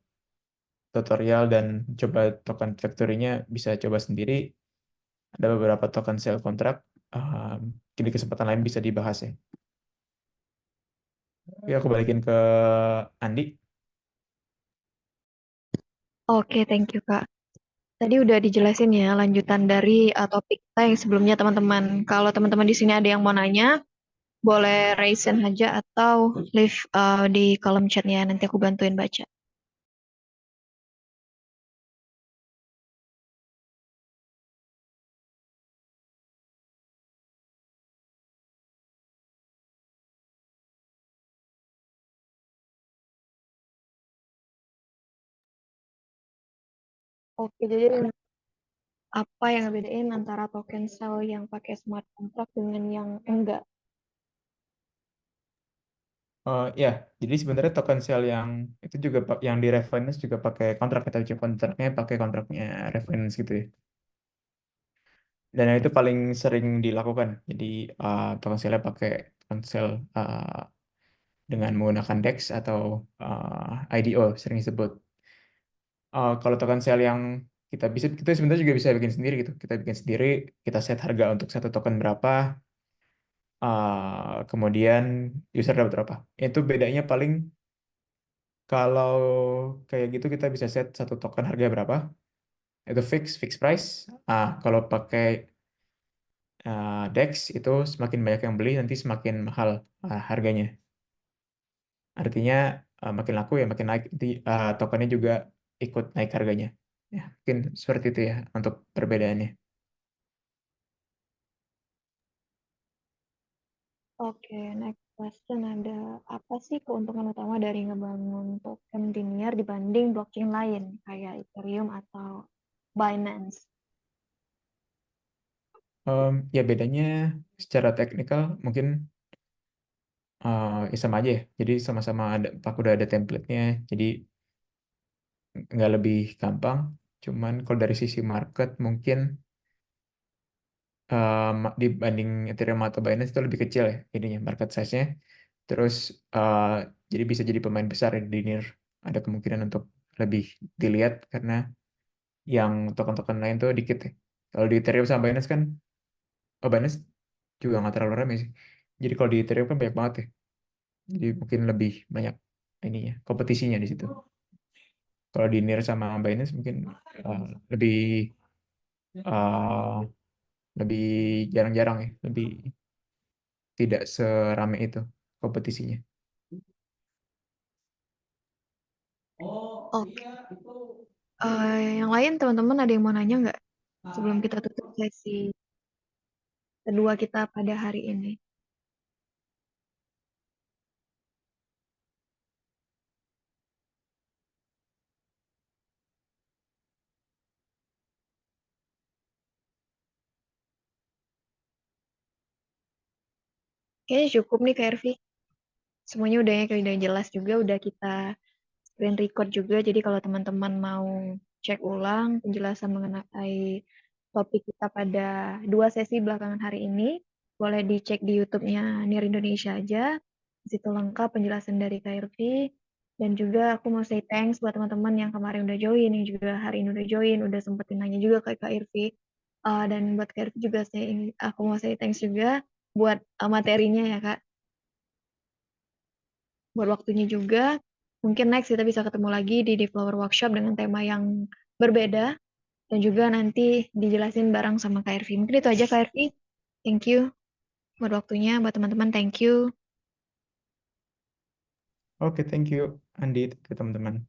tutorial dan coba token factory-nya bisa coba sendiri. Ada beberapa token sell kontrak. Mungkin di kesempatan lain bisa dibahas ya. Oke, aku balikin ke Andi. Oke, thank you Kak. Tadi udah dijelasin ya lanjutan dari topik kita yang sebelumnya teman-teman. Kalau teman-teman di sini ada yang mau nanya, boleh raise hand aja atau leave di kolom chatnya. Nanti aku bantuin baca. Oke, jadi apa yang ngebedain antara token sell yang pakai smart contract dengan yang enggak? Ya, jadi sebenarnya token sell yang itu juga yang di refinance juga pakai kontrak, kita cek kontraknya pakai kontraknya refinance gitu ya. Dan itu paling sering dilakukan. Jadi token sell pakai token sell dengan menggunakan DEX atau IDO sering disebut. Kalau token sell yang kita sebenarnya juga bisa bikin sendiri gitu. Kita bikin sendiri, kita set harga untuk satu token berapa, kemudian user dapat berapa. Itu bedanya paling kalau kayak gitu kita bisa set satu token harga berapa, itu fix price. Kalau pakai DEX itu semakin banyak yang beli nanti semakin mahal harganya. Artinya makin laku ya makin naik, nanti tokennya juga ikut naik harganya. Ya, mungkin seperti itu ya untuk perbedaannya. Oke, next question ada apa sih keuntungan utama dari ngebangun token linear dibanding blockchain lain kayak Ethereum atau Binance? Ya bedanya secara teknikal mungkin ya sama aja ya. Jadi sama-sama ada, aku udah ada template-nya, jadi nggak lebih gampang. Cuman kalau dari sisi market mungkin dibanding Ethereum atau Binance itu lebih kecil ya ininya market size-nya. Terus uh, jadi bisa jadi pemain besar ya di NIR. Ada kemungkinan untuk lebih dilihat karena yang token-token lain tuh dikit ya. Kalau di Ethereum sama Binance kan, oh Binance juga nggak terlalu ramai sih. Jadi kalau di Ethereum kan banyak banget ya. Jadi mungkin lebih banyak ininya, kompetisinya di situ. Kalau di NIR sama Binance mungkin uh, lebih uh, lebih jarang-jarang ya, lebih tidak serame itu kompetisinya. Oke, yang lain teman-teman ada yang mau nanya nggak sebelum kita tutup sesi kedua kita pada hari ini? Kayaknya cukup nih Kak Ervi. Semuanya udah jelas juga, udah kita screen record juga. Jadi kalau teman-teman mau cek ulang penjelasan mengenai topik kita pada dua sesi belakangan hari ini, boleh dicek di YouTube-nya NIR Indonesia aja. Di situ lengkap penjelasan dari KRV. Dan juga aku mau say thanks buat teman-teman yang kemarin udah join, yang juga hari ini udah join, udah sempetin nanya juga ke KRV. Dan buat KRV juga aku mau say thanks juga buat materinya ya Kak, buat waktunya juga. Mungkin next kita bisa ketemu lagi di Developer Workshop dengan tema yang berbeda dan juga nanti dijelasin bareng sama KRV. Mungkin itu aja KRV. Thank you buat waktunya, buat teman-teman thank you. Oke, thank you Andi, ke teman-teman.